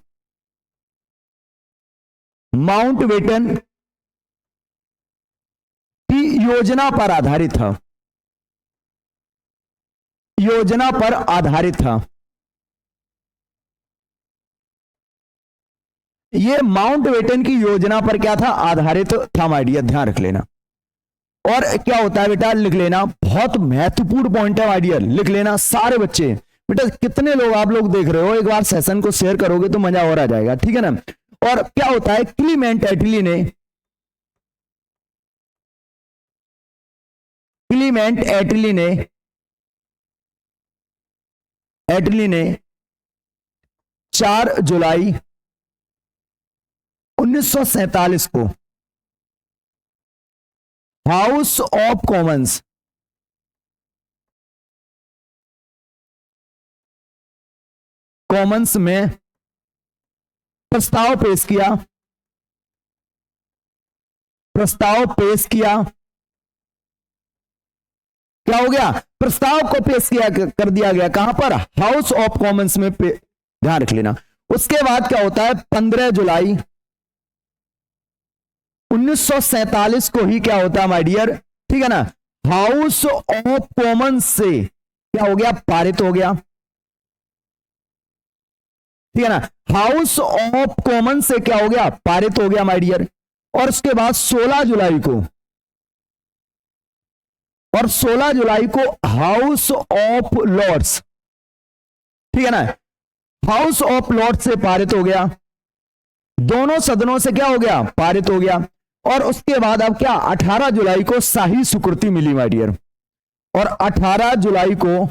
माउंटबेटन की योजना पर आधारित था, योजना पर आधारित था। ये माउंटबेटन की योजना पर क्या था? आधारित था माय डियर, ध्यान रख लेना। और क्या होता है बेटा? लिख लेना, बहुत महत्वपूर्ण पॉइंट है माय डियर, लिख लेना सारे बच्चे। बेटा कितने लोग आप लोग देख रहे हो, एक बार सेशन को शेयर करोगे तो मजा और आ जाएगा, ठीक है ना। और क्या होता है? क्लीमेंट एटली ने 4 जुलाई 1947 को हाउस ऑफ कॉमन्स में प्रस्ताव पेश किया। क्या हो गया? प्रस्ताव को पेश किया, कर दिया गया कहां पर? हाउस ऑफ कॉमन्स में। ध्यान रख लेना। उसके बाद क्या होता है? 15 जुलाई 1947 को ही क्या होता है माय डियर, ठीक है ना, हाउस ऑफ कॉमन्स से क्या हो गया? पारित हो गया, ठीक है ना। हाउस ऑफ कॉमन्स से क्या हो गया? पारित हो गया माय डियर। और उसके बाद 16 जुलाई को हाउस ऑफ लॉर्ड्स, ठीक है ना, हाउस ऑफ लॉर्ड्स से पारित हो गया। दोनों सदनों से क्या हो गया? पारित हो गया। और उसके बाद अब क्या? 18 जुलाई को शाही स्वीकृति मिली माय डियर। और 18 जुलाई को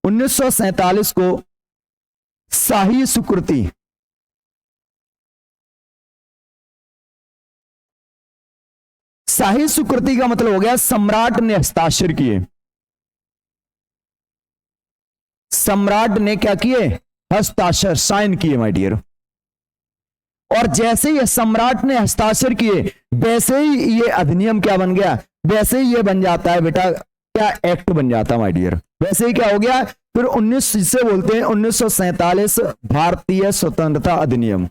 1947 को शाही स्वीकृति, शाही स्वीकृति का मतलब हो गया सम्राट ने हस्ताक्षर किए, सम्राट ने क्या किए, हस्ताक्षर, साइन किए माय डियर। और जैसे ही सम्राट ने हस्ताक्षर किए वैसे ही ये अधिनियम क्या बन गया, वैसे ही ये बन जाता है बेटा क्या, एक्ट बन जाता है माय डियर। वैसे ही क्या हो गया, फिर 19 से बोलते हैं 1947 भारतीय स्वतंत्रता अधिनियम।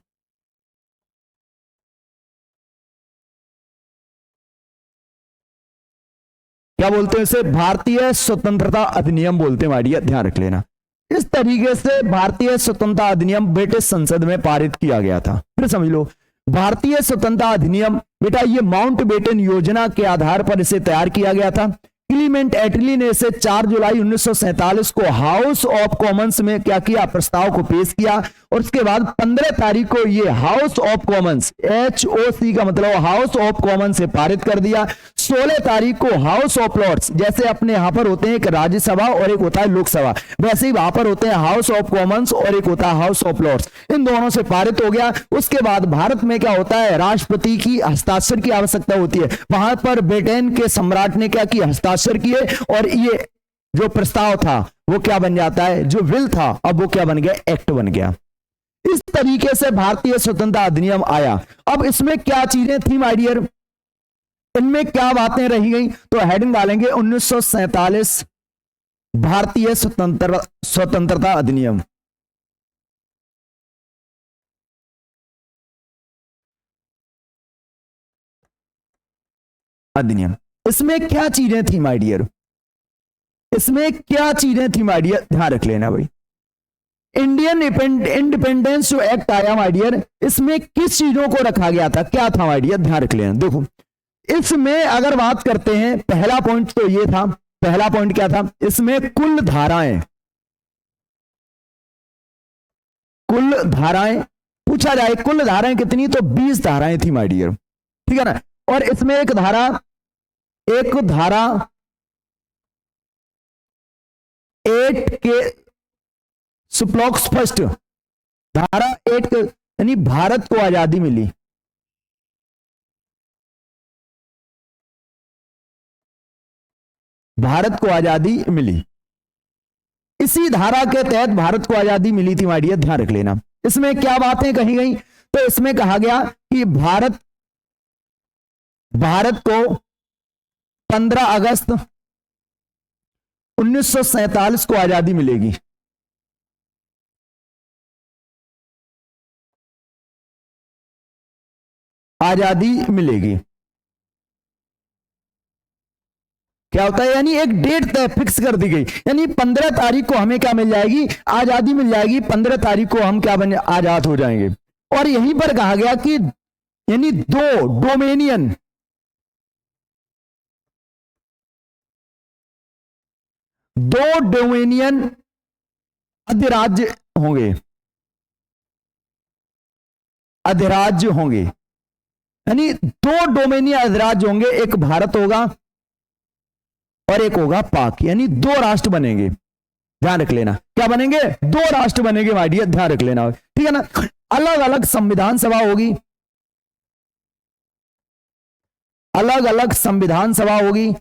क्या बोलते हैं इसे, भारतीय स्वतंत्रता अधिनियम बोलते हैं माय डियर, ध्यान रख लेना। इस तरीके से भारतीय स्वतंत्रता अधिनियम ब्रिटिश संसद में पारित किया गया था। फिर समझ लो, भारतीय स्वतंत्रता अधिनियम बेटा ये माउंटबेटन योजना के आधार पर इसे तैयार किया गया था। क्लीमेंट एटली ने इसे 4 जुलाई 1947 को हाउस ऑफ कॉमन्स में क्या किया, प्रस्ताव को पेश किया। और उसके बाद 15 तारीख को ये हाउस ऑफ कॉमन्स, HOC का मतलब हाउस ऑफ कॉमन्स से पारित कर दिया। 16 तारीख को हाउस ऑफ लॉर्ड्स, जैसे अपने यहां पर होते हैं एक राज्यसभा और एक होता है लोकसभा, वैसे ही वहां पर होते हैं हाउस ऑफ कॉमन्स और एक होता है हाउस ऑफ लॉर्ड्स, इन दोनों से पारित हो गया। उसके बाद भारत में क्या होता है, राष्ट्रपति की हस्ताक्षर की आवश्यकता होती है। वहां पर ब्रिटेन के सम्राट ने क्या किया, हस्ताक्षर किए, और ये जो प्रस्ताव था वो क्या बन जाता है, जो विल था अब वो क्या बन गया, एक्ट बन गया। इस तरीके से भारतीय स्वतंत्रता अधिनियम आया। अब इसमें क्या चीजें थी माय डियर, इनमें क्या बातें रही गई, तो हेडिंग डालेंगे 1947 भारतीय स्वतंत्रता अधिनियम। अधिनियम, इसमें क्या चीजें थी माय डियर, इसमें क्या चीजें थी माय डियर, ध्यान रख लेना भाई। इंडियन इंडिपेंडेंस जो एक्ट आया माय डियर, इसमें किस चीजों को रखा गया था, क्या था माय डियर, ध्यान रख लेना। देखो इसमें अगर बात करते हैं, पहला पॉइंट तो ये था, पहला पॉइंट क्या था, इसमें कुल धाराएं, कुल धाराएं पूछा जाए, कुल धाराएं कितनी, तो 20 धाराएं थी माय डियर, ठीक है ना। और इसमें एक धारा 8 के सुप्लॉक्स फर्स्ट, धारा 8 यानी भारत को आजादी मिली, भारत को आजादी मिली, इसी धारा के तहत भारत को आजादी मिली थी माय डियर, ध्यान रख लेना। इसमें क्या बातें कही गई, तो इसमें कहा गया कि भारत को 15 अगस्त 1947 को आजादी मिलेगी। आजादी मिलेगी, क्या होता है, यानी एक डेट तय फिक्स कर दी गई, यानी 15 तारीख को हमें क्या मिल जाएगी, आजादी मिल जाएगी, 15 तारीख को हम क्या बने, आजाद हो जाएंगे। और यहीं पर कहा गया कि यानी दो डोमेनियन अधिराज्य होंगे, अधिराज्य होंगे, यानी 2 डोमेनियन अधिराज्य होंगे, एक भारत होगा और एक होगा पाक, यानी 2 राष्ट्र बनेंगे, ध्यान रख लेना। क्या बनेंगे, 2 राष्ट्र बनेंगे माय डियर, ध्यान रख लेना, ठीक है ना। अलग अलग संविधान सभा होगी, अलग अलग संविधान सभा होगी,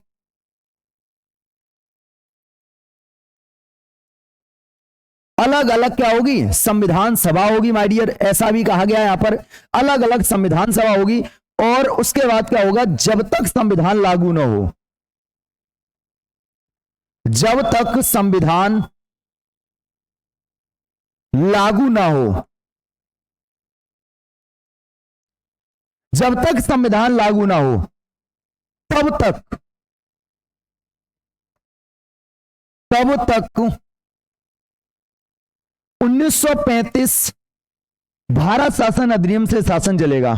अलग अलग क्या होगी, संविधान सभा होगी माय डियर, ऐसा भी कहा गया है यहां पर, अलग अलग संविधान सभा होगी। और उसके बाद क्या होगा, जब तक संविधान लागू ना हो, जब तक संविधान लागू ना हो, जब तक संविधान लागू ना हो, तब तक 1935 भारत शासन अधिनियम से शासन चलेगा।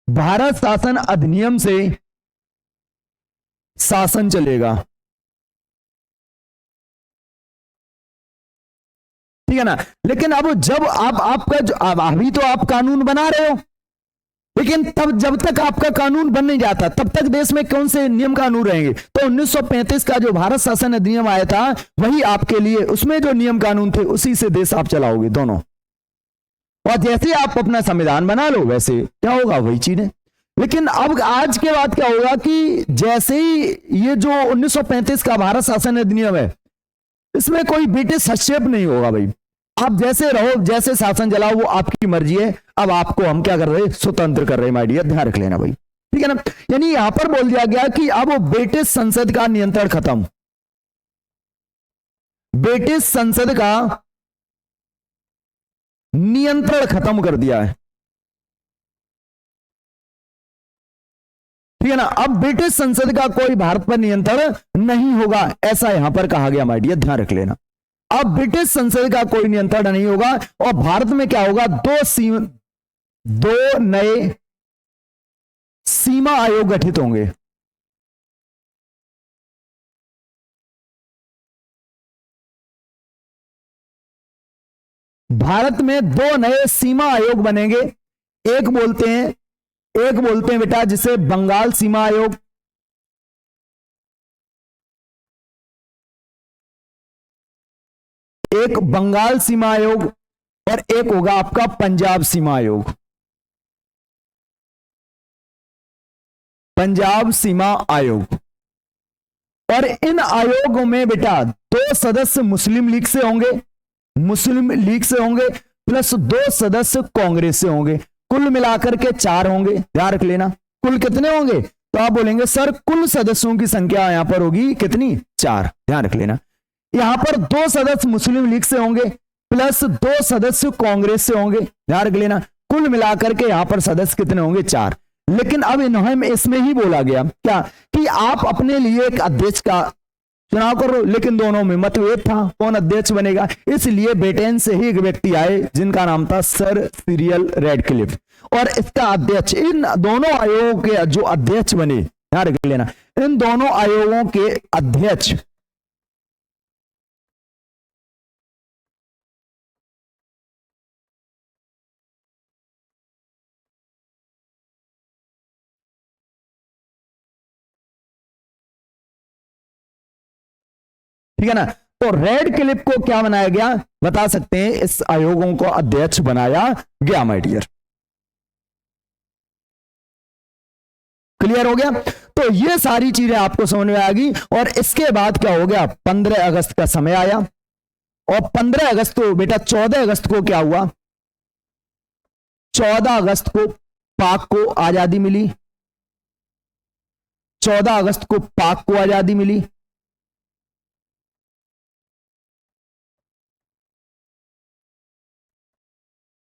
भारत शासन अधिनियम से शासन चलेगा, ठीक है ना। लेकिन अब जब आपका जो अभी तो आप कानून बना रहे हो, लेकिन तब जब तक आपका कानून बन नहीं जाता तब तक देश में कौन से नियम कानून रहेंगे? तो 1935 का जो भारत शासन अधिनियम आया था वही आपके लिए, उसमें जो नियम कानून थे उसी से देश आप चलाओगे दोनों। और जैसे आप अपना संविधान बना लो वैसे क्या होगा, वही चीजें। लेकिन अब आज के बाद क्या होगा कि जैसे ही ये जो 1935 का भारत शासन अधिनियम है इसमें कोई ब्रिटिश हस्तक्षेप नहीं होगा भाई, आप जैसे रहो जैसे शासन चलाओ वो आपकी मर्जी है। अब आपको हम क्या कर रहे हैं, स्वतंत्र कर रहे हैं माय डियर, ध्यान रख लेना भाई, ठीक है ना। यानी यहां पर बोल दिया गया कि अब ब्रिटिश संसद का नियंत्रण खत्म, ब्रिटिश संसद का नियंत्रण खत्म कर दिया है, ठीक है ना। अब ब्रिटिश संसद का कोई भारत पर नियंत्रण नहीं होगा, ऐसा यहां पर कहा गया माय डियर, ध्यान रख लेना। अब ब्रिटिश संसद का कोई नियंत्रण नहीं होगा और भारत में क्या होगा, दो नए सीमा आयोग गठित होंगे। भारत में दो नए सीमा आयोग बनेंगे। एक बोलते हैं बेटा जिसे बंगाल सीमा आयोग, एक बंगाल सीमा आयोग और एक होगा आपका पंजाब सीमा आयोग, पंजाब सीमा आयोग। और इन आयोगों में बेटा दो सदस्य मुस्लिम लीग से होंगे, मुस्लिम लीग से होंगे प्लस दो सदस्य कांग्रेस से होंगे, कुल मिलाकर के 4 होंगे, ध्यान रख लेना। कुल कितने होंगे, तो आप बोलेंगे सर कुल सदस्यों की संख्या यहां पर होगी कितनी, 4, ध्यान रख लेना। यहां पर 2 सदस्य मुस्लिम लीग से होंगे प्लस 2 सदस्य कांग्रेस से होंगे, ध्यान रख लेना। कुल मिलाकर के यहां पर सदस्य कितने होंगे, 4। लेकिन अब इन्होंने इसमें ही बोला गया क्या कि आप अपने लिए एक अध्यक्ष का चुनाव करो, लेकिन दोनों में मतभेद था कौन अध्यक्ष बनेगा। इसलिए ब्रिटेन से ही एक व्यक्ति आए जिनका नाम था सर सिरिल रैडक्लिफ, और इसका अध्यक्ष, इन दोनों आयोगों के जो अध्यक्ष बने, ध्यान रख लेना, इन दोनों आयोगों के अध्यक्ष ठीक है ना। तो रेड क्लिप को क्या बनाया गया बता सकते हैं, इस आयोगों को अध्यक्ष बनाया गया माय डियर, क्लियर हो गया। तो ये सारी चीजें आपको समझ में आ गई। और इसके बाद क्या हो गया, 15 अगस्त का समय आया और 15 अगस्त को बेटा 14 अगस्त को क्या हुआ, 14 अगस्त को पाक को आजादी मिली, 14 अगस्त को पाक को आजादी मिली।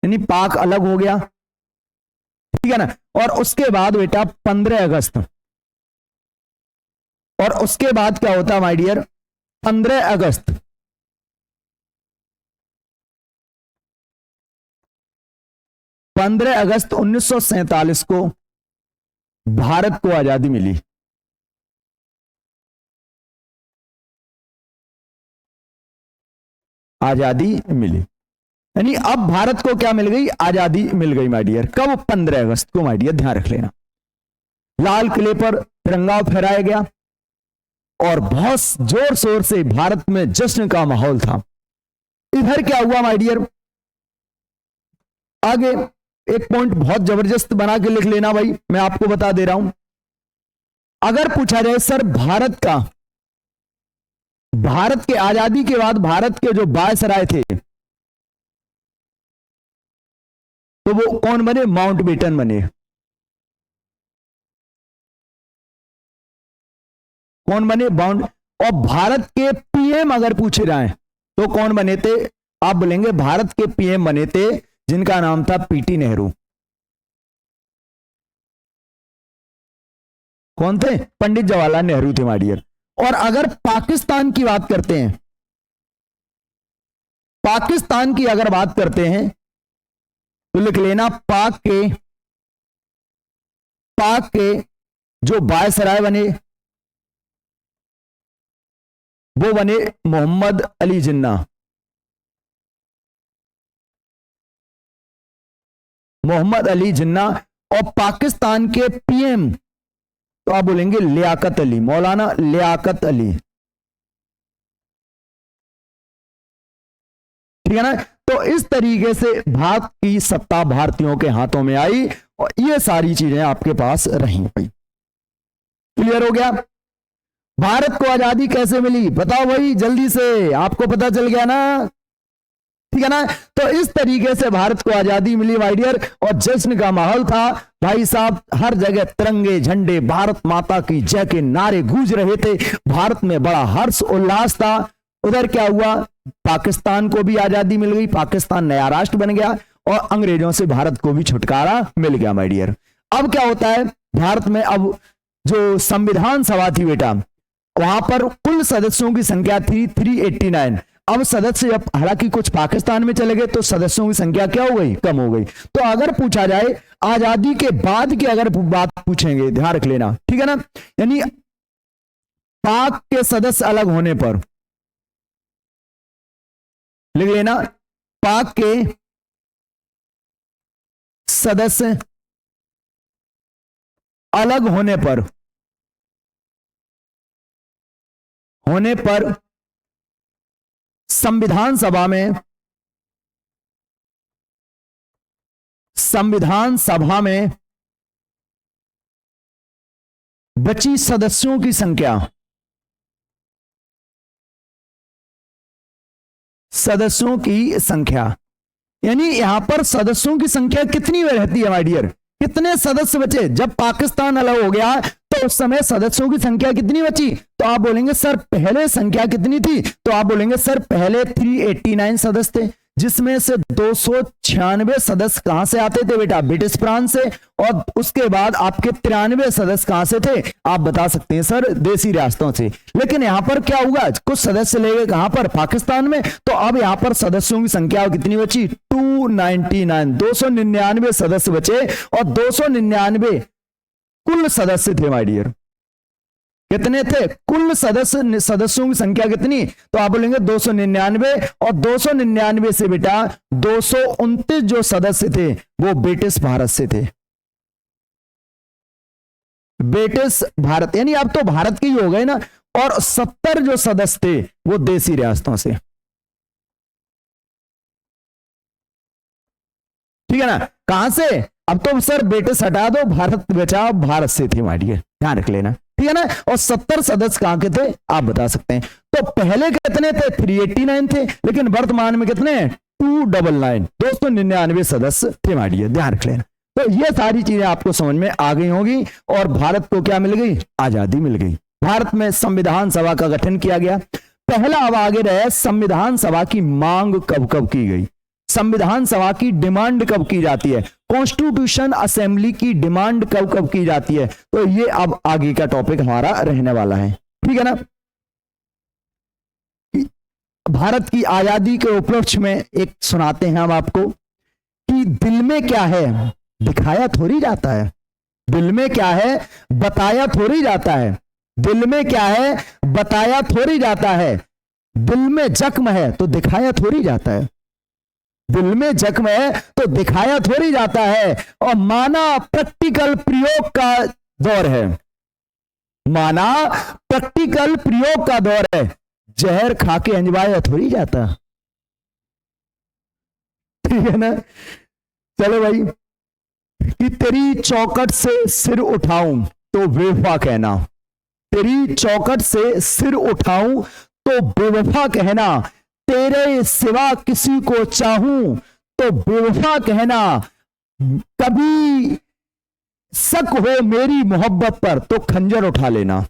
यानी पाक अलग हो गया, ठीक है ना। और उसके बाद बेटा 15 अगस्त, और उसके बाद क्या होता माय डियर, 15 अगस्त 15 अगस्त 1947 को भारत को आजादी मिली। आजादी मिली, यानी अब भारत को क्या मिल गई, आजादी मिल गई माय डियर। कब, 15 अगस्त को माय डियर, ध्यान रख लेना। लाल किले पर तिरंगा फहराया गया और बहुत जोर शोर से भारत में जश्न का माहौल था। इधर क्या हुआ माय डियर, आगे एक पॉइंट बहुत जबरदस्त बना के लिख लेना भाई, मैं आपको बता दे रहा हूं। अगर पूछा जाए सर भारत के आजादी के बाद भारत के जो वायसराय थे तो वो कौन बने, माउंटबेटन बने। कौन बने, और भारत के पीएम अगर पूछे जाए तो कौन बने थे, आप बोलेंगे भारत के पीएम बने थे जिनका नाम था पीटी नेहरू। कौन थे, पंडित जवाहरलाल नेहरू थे माय डियर। और अगर पाकिस्तान की बात करते हैं, पाकिस्तान की अगर बात करते हैं तो लिख लेना पाक के जो वायसराय बने वो बने मोहम्मद अली जिन्ना। मोहम्मद अली जिन्ना। और पाकिस्तान के पीएम तो आप बोलेंगे लियाकत अली, मौलाना लियाकत अली, ठीक है ना। तो इस तरीके से भारत की सत्ता भारतीयों के हाथों में आई और ये सारी चीजें आपके पास रही भाई। क्लियर हो गया। भारत को आजादी कैसे मिली बताओ भाई जल्दी से, आपको पता चल गया ना, ठीक है ना। तो इस तरीके से भारत को आजादी मिली माय डियर, और जश्न का माहौल था भाई साहब, हर जगह तिरंगे झंडे भारत माता की जय के नारे गूंज रहे थे, भारत में बड़ा हर्ष उल्लास था। उधर क्या हुआ, पाकिस्तान को भी आजादी मिल गई, पाकिस्तान नया राष्ट्र बन गया और अंग्रेजों से भारत को भी छुटकारा मिल गया माय डियर। अब क्या होता है भारत में, अब जो संविधान सभा थी बेटा, वहां पर कुल सदस्यों की संख्या थी 389। अब सदस्य जब हालांकि कुछ पाकिस्तान में चले गए तो सदस्यों की संख्या क्या हो गई, कम हो गई। तो अगर पूछा जाए आजादी के बाद की अगर बात पूछेंगे, ध्यान रख लेना, ठीक है ना, यानी पाक के सदस्य अलग होने पर, लिख लेना, पाक के सदस्य अलग होने पर संविधान सभा में बची सदस्यों की संख्या, यानी यहां पर सदस्यों की संख्या कितनी रहती है माय डियर, कितने सदस्य बचे। जब पाकिस्तान अलग हो गया तो उस समय सदस्यों की संख्या कितनी बची, तो आप बोलेंगे सर पहले संख्या कितनी थी, तो आप बोलेंगे सर पहले 389 सदस्य थे, जिसमें से 296 सदस्य कहां से आते थे बेटा, ब्रिटिश फ्रांस से, और उसके बाद आपके 93 सदस्य कहां से थे, आप बता सकते हैं सर देसी रियासतों से। लेकिन यहां पर क्या हुआ, कुछ सदस्य ले गए कहां पर, पाकिस्तान में, तो अब यहां पर सदस्यों की संख्या कितनी बची, 299, 299 सदस्य बचे, और 299 कुल सदस्य थे माय डियर। कितने थे कुल सदस्यों की संख्या कितनी, तो आप बोलेंगे 299, और 299 से बेटा 229 जो सदस्य थे वो ब्रिटिश भारत से थे, ब्रिटिश भारत, यानी अब तो भारत के ही हो गए ना, और 70 जो सदस्य थे वो देसी रियासतों से, ठीक है ना। कहां से, अब तो सर ब्रिटिश हटा दो, भारत बचाओ, भारत से थे माय डियर, ध्यान रख लेना, ठीक है ना। और 70 सदस्य कहां के थे आप बता सकते हैं। तो पहले कितने थे, 389 थे, लेकिन वर्तमान में कितने, 299, 299 सदस्य थे माय डियर, ध्यान रख लेना। तो ये सारी चीजें आपको समझ में आ गई होगी, और भारत को क्या मिल गई, आजादी मिल गई। भारत में संविधान सभा का गठन किया गया। पहला अब आगे रहे संविधान सभा की मांग कब कब की गई, संविधान सभा की डिमांड कब की जाती है, कॉन्स्टिट्यूशन असेंबली की डिमांड कब कब की जाती है, तो ये अब आगे का टॉपिक हमारा रहने वाला है, ठीक है ना। भारत की आजादी के उपलक्ष्य में एक सुनाते हैं हम आपको कि दिल में क्या है दिखाया थोड़ी जाता है, दिल में क्या है बताया थोड़ी जाता है, दिल में क्या है बताया थोड़ी जाता है, दिल में जख्म है तो दिखाया थोड़ी जाता है, दिल में जख्म है तो दिखाया थोड़ी जाता है, और माना प्रैक्टिकल प्रयोग का दौर है, माना प्रैक्टिकल प्रयोग का दौर है, जहर खा के अंजवाया थोड़ी जाता, ठीक है ना। चलो भाई, कि तेरी चौखट से सिर उठाऊं तो बेवफा कहना, तेरी चौखट से सिर उठाऊं तो बेवफा कहना, तेरे सिवा किसी को चाहूं तो बेवफा कहना, कभी शक हो मेरी मोहब्बत पर तो खंजर उठा लेना,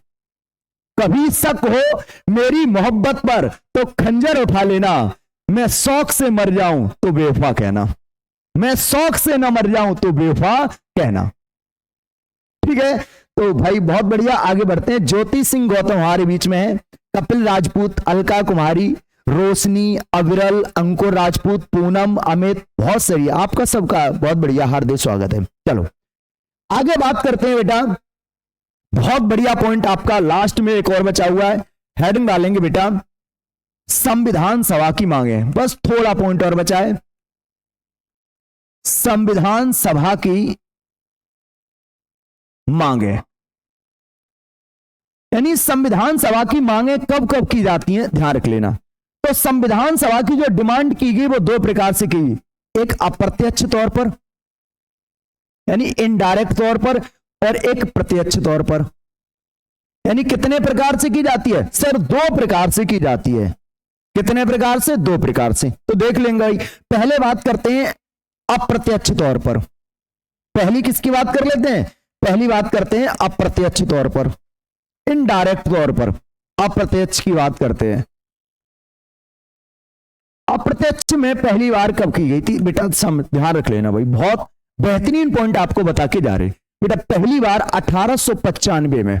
कभी शक हो मेरी मोहब्बत पर तो खंजर उठा लेना, मैं शौक से मर जाऊं तो बेवफा कहना, मैं शौक से न मर जाऊं तो बेवफा कहना, ठीक है। तो भाई बहुत बढ़िया, आगे बढ़ते हैं। ज्योति सिंह गौतम हमारे बीच में है, कपिल राजपूत, अलका कुमारी, रोशनी, अविरल, अंकुर राजपूत, पूनम, अमित, बहुत सही, आपका सबका बहुत बढ़िया हार्दिक स्वागत है। चलो आगे बात करते हैं बेटा, बहुत बढ़िया पॉइंट आपका लास्ट में एक और बचा हुआ है, हेडिंग डालेंगे बेटा संविधान सभा की मांगे, बस थोड़ा पॉइंट और बचा है, संविधान सभा की मांगे। यानी संविधान सभा की मांगे कब कब की जाती हैं, ध्यान रख लेना। तो संविधान सभा की जो डिमांड की गई वो दो प्रकार से की गई, एक अप्रत्यक्ष तौर पर यानी इनडायरेक्ट तौर पर, और एक प्रत्यक्ष तौर पर। यानी कितने प्रकार से की जाती है सर? दो प्रकार से की जाती है। कितने प्रकार से? दो प्रकार से। तो देख लेंगे भाई, पहले बात करते हैं अप्रत्यक्ष तौर पर। पहली किसकी बात कर लेते हैं? पहली बात करते हैं अप्रत्यक्ष तौर पर, इनडायरेक्ट तौर पर अप्रत्यक्ष की बात करते हैं। अप्रत्यक्ष में पहली बार कब की गई थी बेटा? ध्यान रख लेना भाई, बहुत बेहतरीन पॉइंट आपको बता के जा रहे बेटा। पहली बार 1895 में।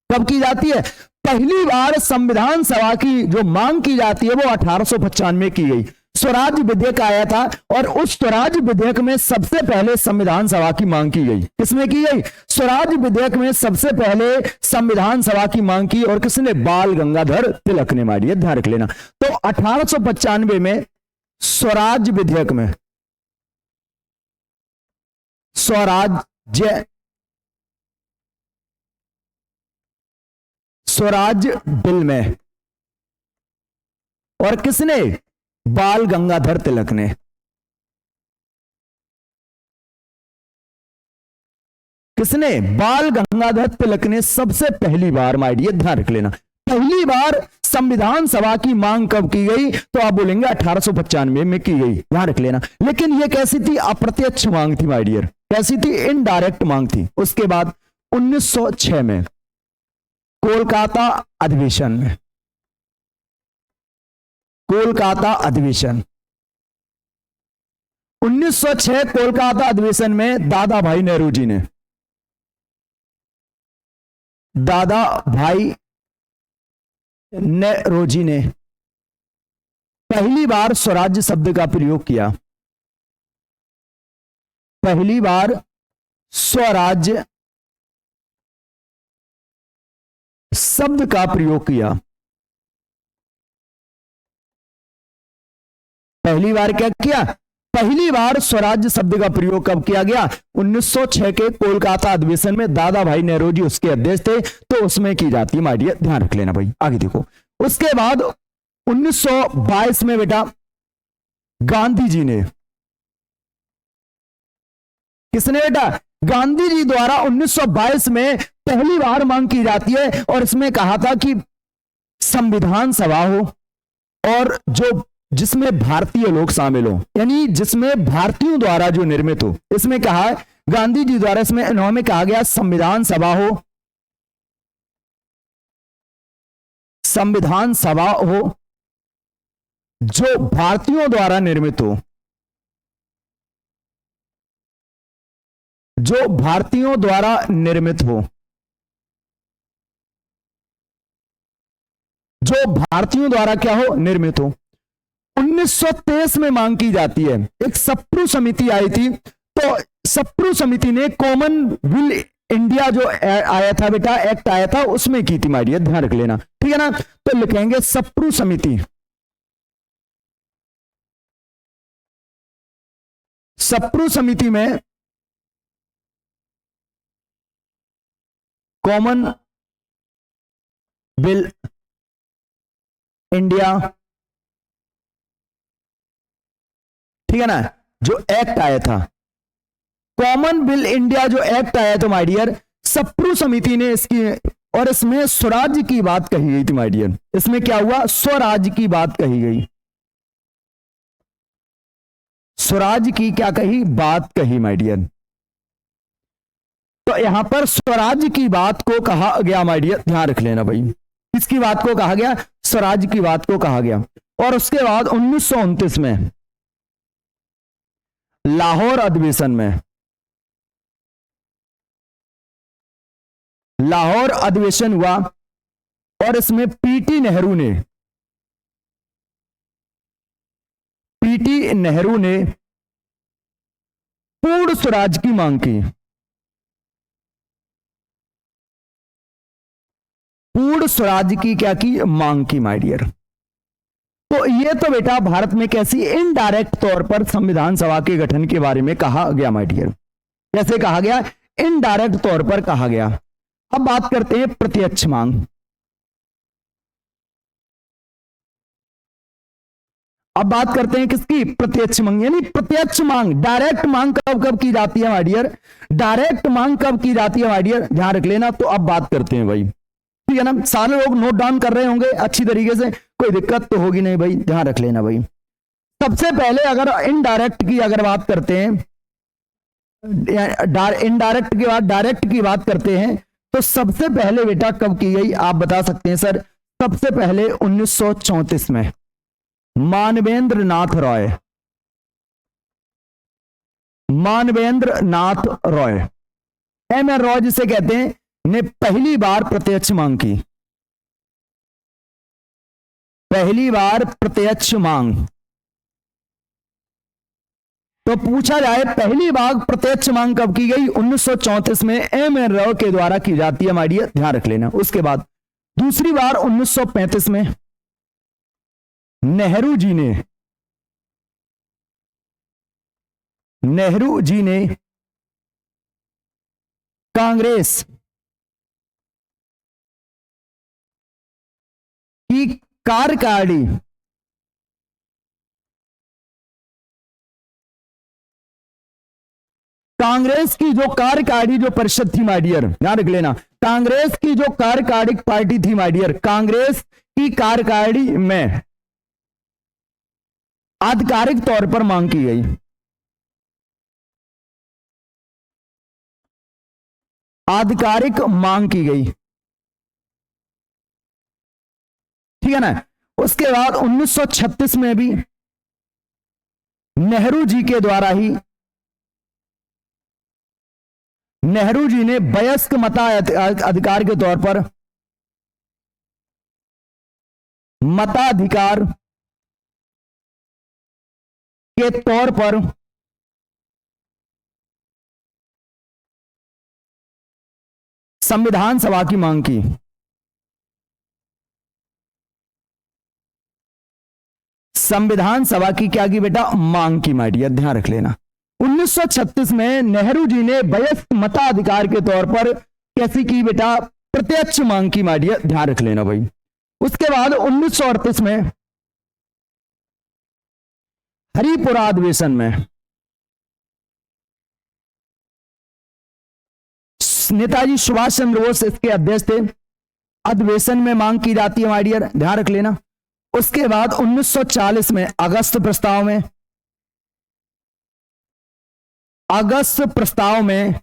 कब की जाती है? पहली बार संविधान सभा की जो मांग की जाती है वो 1895 में की गई। स्वराज विधेयक आया था और उस स्वराज विधेयक में सबसे पहले संविधान सभा की मांग की गई। किसमें की गई? स्वराज विधेयक में सबसे पहले संविधान सभा की मांग की, और किसने? बाल गंगाधर तिलक ने मारी है, ध्यान रख लेना। तो 1895 में स्वराज विधेयक में, स्वराज बिल में, और किसने? बाल गंगाधर तिलक ने। किसने? बाल गंगाधर तिलक ने सबसे पहली बार, माय डियर ध्यान रख लेना, पहली बार संविधान सभा की मांग कब की गई? तो आप बोलेंगे 1895 में की गई, ध्यान रख लेना। लेकिन यह कैसी थी? अप्रत्यक्ष मांग थी माय डियर। कैसी थी? इनडायरेक्ट मांग थी। उसके बाद 1906 में कोलकाता अधिवेशन में, कोलकाता अधिवेशन 1906 कोलकाता अधिवेशन में दादा भाई नेहरू जी ने, दादा भाई नेहरू जी ने पहली बार स्वराज्य शब्द का प्रयोग किया। पहली बार स्वराज्य शब्द का प्रयोग किया। पहली बार क्या किया? पहली बार स्वराज्य शब्द का प्रयोग कब किया गया? 1906 के कोलकाता अधिवेशन में। दादा भाई नेहरू जी उसके अध्यक्ष थे, तो उसमें की जाती है माय डियर, ध्यान रख लेना भाई। आगे देखो, उसके बाद 1922 में बेटा गांधी जी ने, किसने बेटा? गांधी जी द्वारा 1922 में पहली बार मांग की जाती है, और इसमें कहा था कि संविधान सभा हो और जो जिसमें भारतीय लोग शामिल हो, यानी जिसमें भारतीयों द्वारा जो निर्मित हो। इसमें कहा गांधी जी द्वारा, इसमें इन्होंने कहा गया संविधान सभा हो, संविधान सभा हो जो भारतीयों द्वारा निर्मित हो, जो भारतीयों द्वारा निर्मित हो, जो भारतीयों द्वारा क्या हो? निर्मित हो। 1923 में मांग की जाती है। एक सप्रू समिति आई थी, तो सप्रू समिति ने कॉमनवेल्थ इंडिया जो आया था बेटा, एक्ट आया था, उसमें की थी माय डियर, ध्यान रख लेना, ठीक है ना। तो लिखेंगे सप्रू समिति, सप्रू समिति में कॉमनवेल्थ इंडिया, ठीक है ना, जो एक्ट आया था, कॉमनवेल्थ इंडिया जो एक्ट आया था माय डियर, सप्रू समिति ने इसकी, और इसमें स्वराज की बात कही गई थी माय डियर। इसमें क्या हुआ? स्वराज की बात कही गई। स्वराज की क्या कही? बात कही माय डियर। तो यहां पर स्वराज की बात को कहा गया माय डियर, ध्यान रख लेना भाई। किसकी बात को कहा गया? स्वराज की बात को कहा गया। और उसके बाद 1929 में लाहौर अधिवेशन में, लाहौर अधिवेशन हुआ, और इसमें पीटी नेहरू ने, पीटी नेहरू ने पूर्ण स्वराज की मांग की। पूर्ण स्वराज की क्या की? मांग की माय डियर। तो ये तो बेटा भारत में कैसी इनडायरेक्ट तौर पर संविधान सभा के गठन के बारे में कहा गया माय डियर। कैसे कहा गया? इनडायरेक्ट तौर पर कहा गया। अब बात करते हैं प्रत्यक्ष मांग। अब बात करते हैं किसकी? प्रत्यक्ष मांग। यानी प्रत्यक्ष मांग, डायरेक्ट मांग कब कब की जाती है माय डियर? डायरेक्ट मांग कब की जाती है माय डियर? ध्यान रख लेना। तो अब बात करते हैं भाई, ठीक है ना? सारे लोग नोट डाउन कर रहे होंगे अच्छी तरीके से, कोई दिक्कत तो होगी नहीं भाई, ध्यान रख लेना भाई। सबसे पहले अगर इनडायरेक्ट की अगर बात करते हैं, इनडायरेक्ट के बाद डायरेक्ट की बात करते हैं, तो सबसे पहले बेटा कब की गई आप बता सकते हैं सर? सबसे पहले 1934 में मानवेंद्र नाथ रॉय, मानवेंद्र नाथ रॉय, एम एन रॉय जिसे कहते हैं, ने पहली बार प्रत्यक्ष मांग की। पहली बार प्रत्यक्ष मांग। तो पूछा जाए पहली बार प्रत्यक्ष मांग कब की गई? 1934 में एम एन रॉय के द्वारा की जाती है माय डियर, ध्यान रख लेना। उसके बाद दूसरी बार 1935 में नेहरू जी ने, नेहरू जी ने कांग्रेस की कार्यकारिणी, कांग्रेस की जो कार्यकारिणी जो परिषद थी माय डियर, ध्यान रख लेना, कांग्रेस की जो कार्यकारिणी पार्टी थी माय डियर, कांग्रेस की कार्यकारिणी में आधिकारिक तौर पर मांग की गई। आधिकारिक मांग की गई, ठीक है ना? उसके बाद 1936 में भी नेहरू जी के द्वारा ही, नेहरू जी ने वयस्क मताधिकार के तौर पर, मताधिकार के तौर पर संविधान सभा की मांग की। संविधान सभा की क्या की बेटा? मांग की माय डियर, ध्यान रख लेना। 1936 में नेहरू जी ने वयस्क मताधिकार के तौर पर कैसी की बेटा? प्रत्यक्ष मांग की माय डियर, ध्यान रख लेना भाई। उसके बाद 1938 में हरिपुरा अधिवेशन में नेताजी सुभाष चंद्र बोस इसके अध्यक्ष थे, अधिवेशन में मांग की जाती है माय डियर, ध्यान रख लेना। उसके बाद 1940 में अगस्त प्रस्ताव में, अगस्त प्रस्ताव में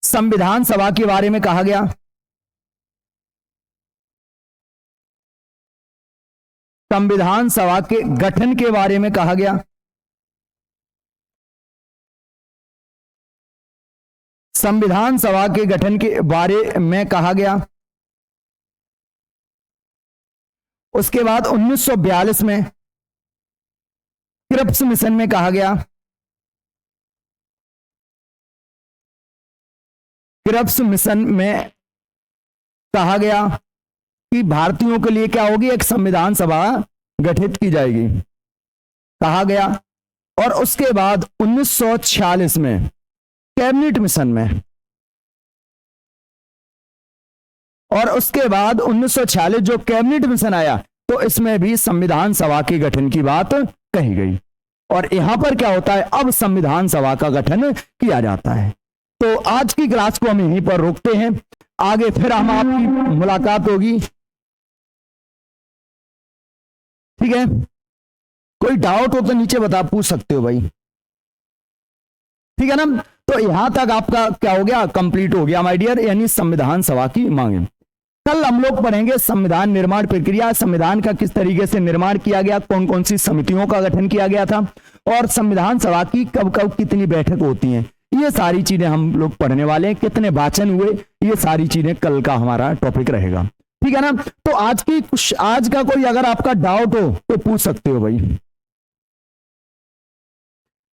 संविधान सभा के बारे में कहा गया। संविधान सभा के गठन के बारे में कहा गया। संविधान सभा के गठन के बारे में कहा गया। उसके बाद 1942 में क्रिप्स मिशन में कहा गया। क्रिप्स मिशन में कहा गया कि भारतीयों के लिए क्या होगी? एक संविधान सभा गठित की जाएगी, कहा गया। और उसके बाद 1946 में कैबिनेट मिशन में, और उसके बाद 1946 जो कैबिनेट मिशन आया, तो इसमें भी संविधान सभा के गठन की बात कही गई। और यहां पर क्या होता है? अब संविधान सभा का गठन किया जाता है। तो आज की क्लास को हम यहीं पर रोकते हैं, आगे फिर हम आपकी मुलाकात होगी, ठीक है? कोई डाउट हो तो नीचे बता, पूछ सकते हो भाई, ठीक है ना? तो यहां तक आपका क्या हो गया? कंप्लीट हो गया माय डियर, यानी संविधान सभा की मांगे। कल हम लोग पढ़ेंगे संविधान निर्माण प्रक्रिया, संविधान का किस तरीके से निर्माण किया गया, कौन कौन सी समितियों का गठन किया गया था, और संविधान सभा की कब कब कितनी बैठक होती हैं, ये सारी चीजें हम लोग पढ़ने वाले हैं। कितने वाचन हुए, ये सारी चीजें कल का हमारा टॉपिक रहेगा, ठीक है ना? तो आज का कोई अगर आपका डाउट हो तो पूछ सकते हो भाई।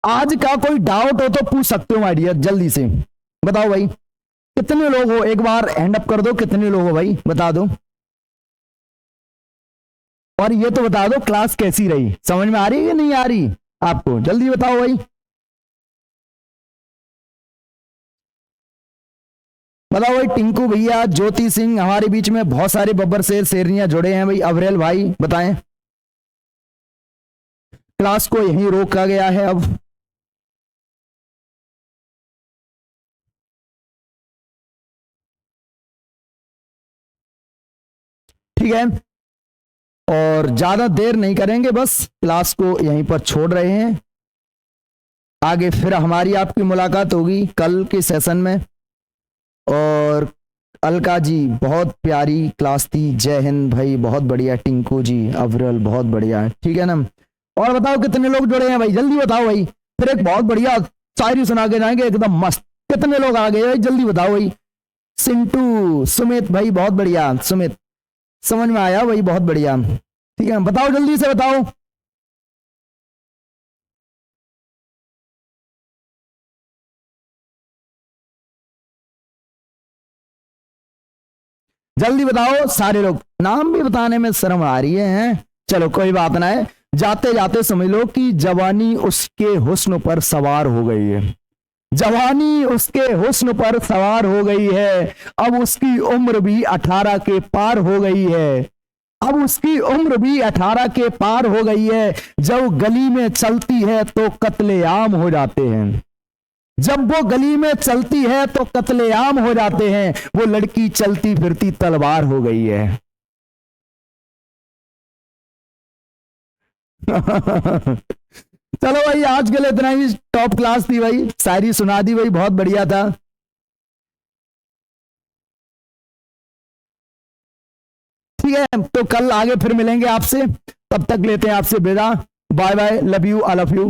आज का कोई डाउट हो तो पूछ सकते हो माय डियर, जल्दी से बताओ भाई। कितने लोग हो? एक बार हैंड अप कर दो, कितने लोग हो भाई, बता दो। और ये तो बता दो क्लास कैसी रही, समझ में आ रही है या नहीं आ रही आपको? जल्दी बताओ भाई। बताओ भाई, टिंकू भैया, ज्योति सिंह, हमारे बीच में बहुत सारे बब्बर शेर शेरनियां जुड़े हैं भाई। अवरेल भाई बताएं। क्लास को यहीं रोका गया है अब। ठीक है, और ज्यादा देर नहीं करेंगे, बस क्लास को यहीं पर छोड़ रहे हैं। आगे फिर हमारी आपकी मुलाकात होगी कल के सेशन में। और अलका जी, बहुत प्यारी क्लास थी। जय हिंद भाई, बहुत बढ़िया। टिंकू जी, अवरल, बहुत बढ़िया। ठीक है ना। और बताओ कितने लोग जुड़े हैं भाई, जल्दी बताओ भाई। फिर एक बहुत बढ़िया शायरी सुना के जाएंगे एकदम मस्त। कितने लोग आ गए भाई, जल्दी बताओ भाई। सिंटू, सुमित भाई, बहुत बढ़िया। सुमित, समझ में आया भाई, बहुत बढ़िया। ठीक है, बताओ जल्दी से बताओ। जल्दी बताओ सारे लोग। नाम भी बताने में शर्म आ रही है। चलो कोई बात ना है। जाते जाते समझ लो कि जवानी उसके हुस्न पर सवार हो गई है। जवानी उसके हुस्न पर सवार हो गई है। अब उसकी उम्र भी 18 के पार हो गई है। अब उसकी उम्र भी 18 के पार हो गई है। जब गली में चलती है तो कत्लेआम हो जाते हैं। जब वो गली में चलती है तो कत्लेआम हो जाते हैं। वो लड़की चलती फिरती तलवार हो गई है। चलो भाई, आज के लिए इतना ही। टॉप क्लास थी भाई, शायरी सुना दी भाई, बहुत बढ़िया था। ठीक है, तो कल आगे फिर मिलेंगे आपसे। तब तक लेते हैं आपसे विदा। Bye bye, love you, I love you.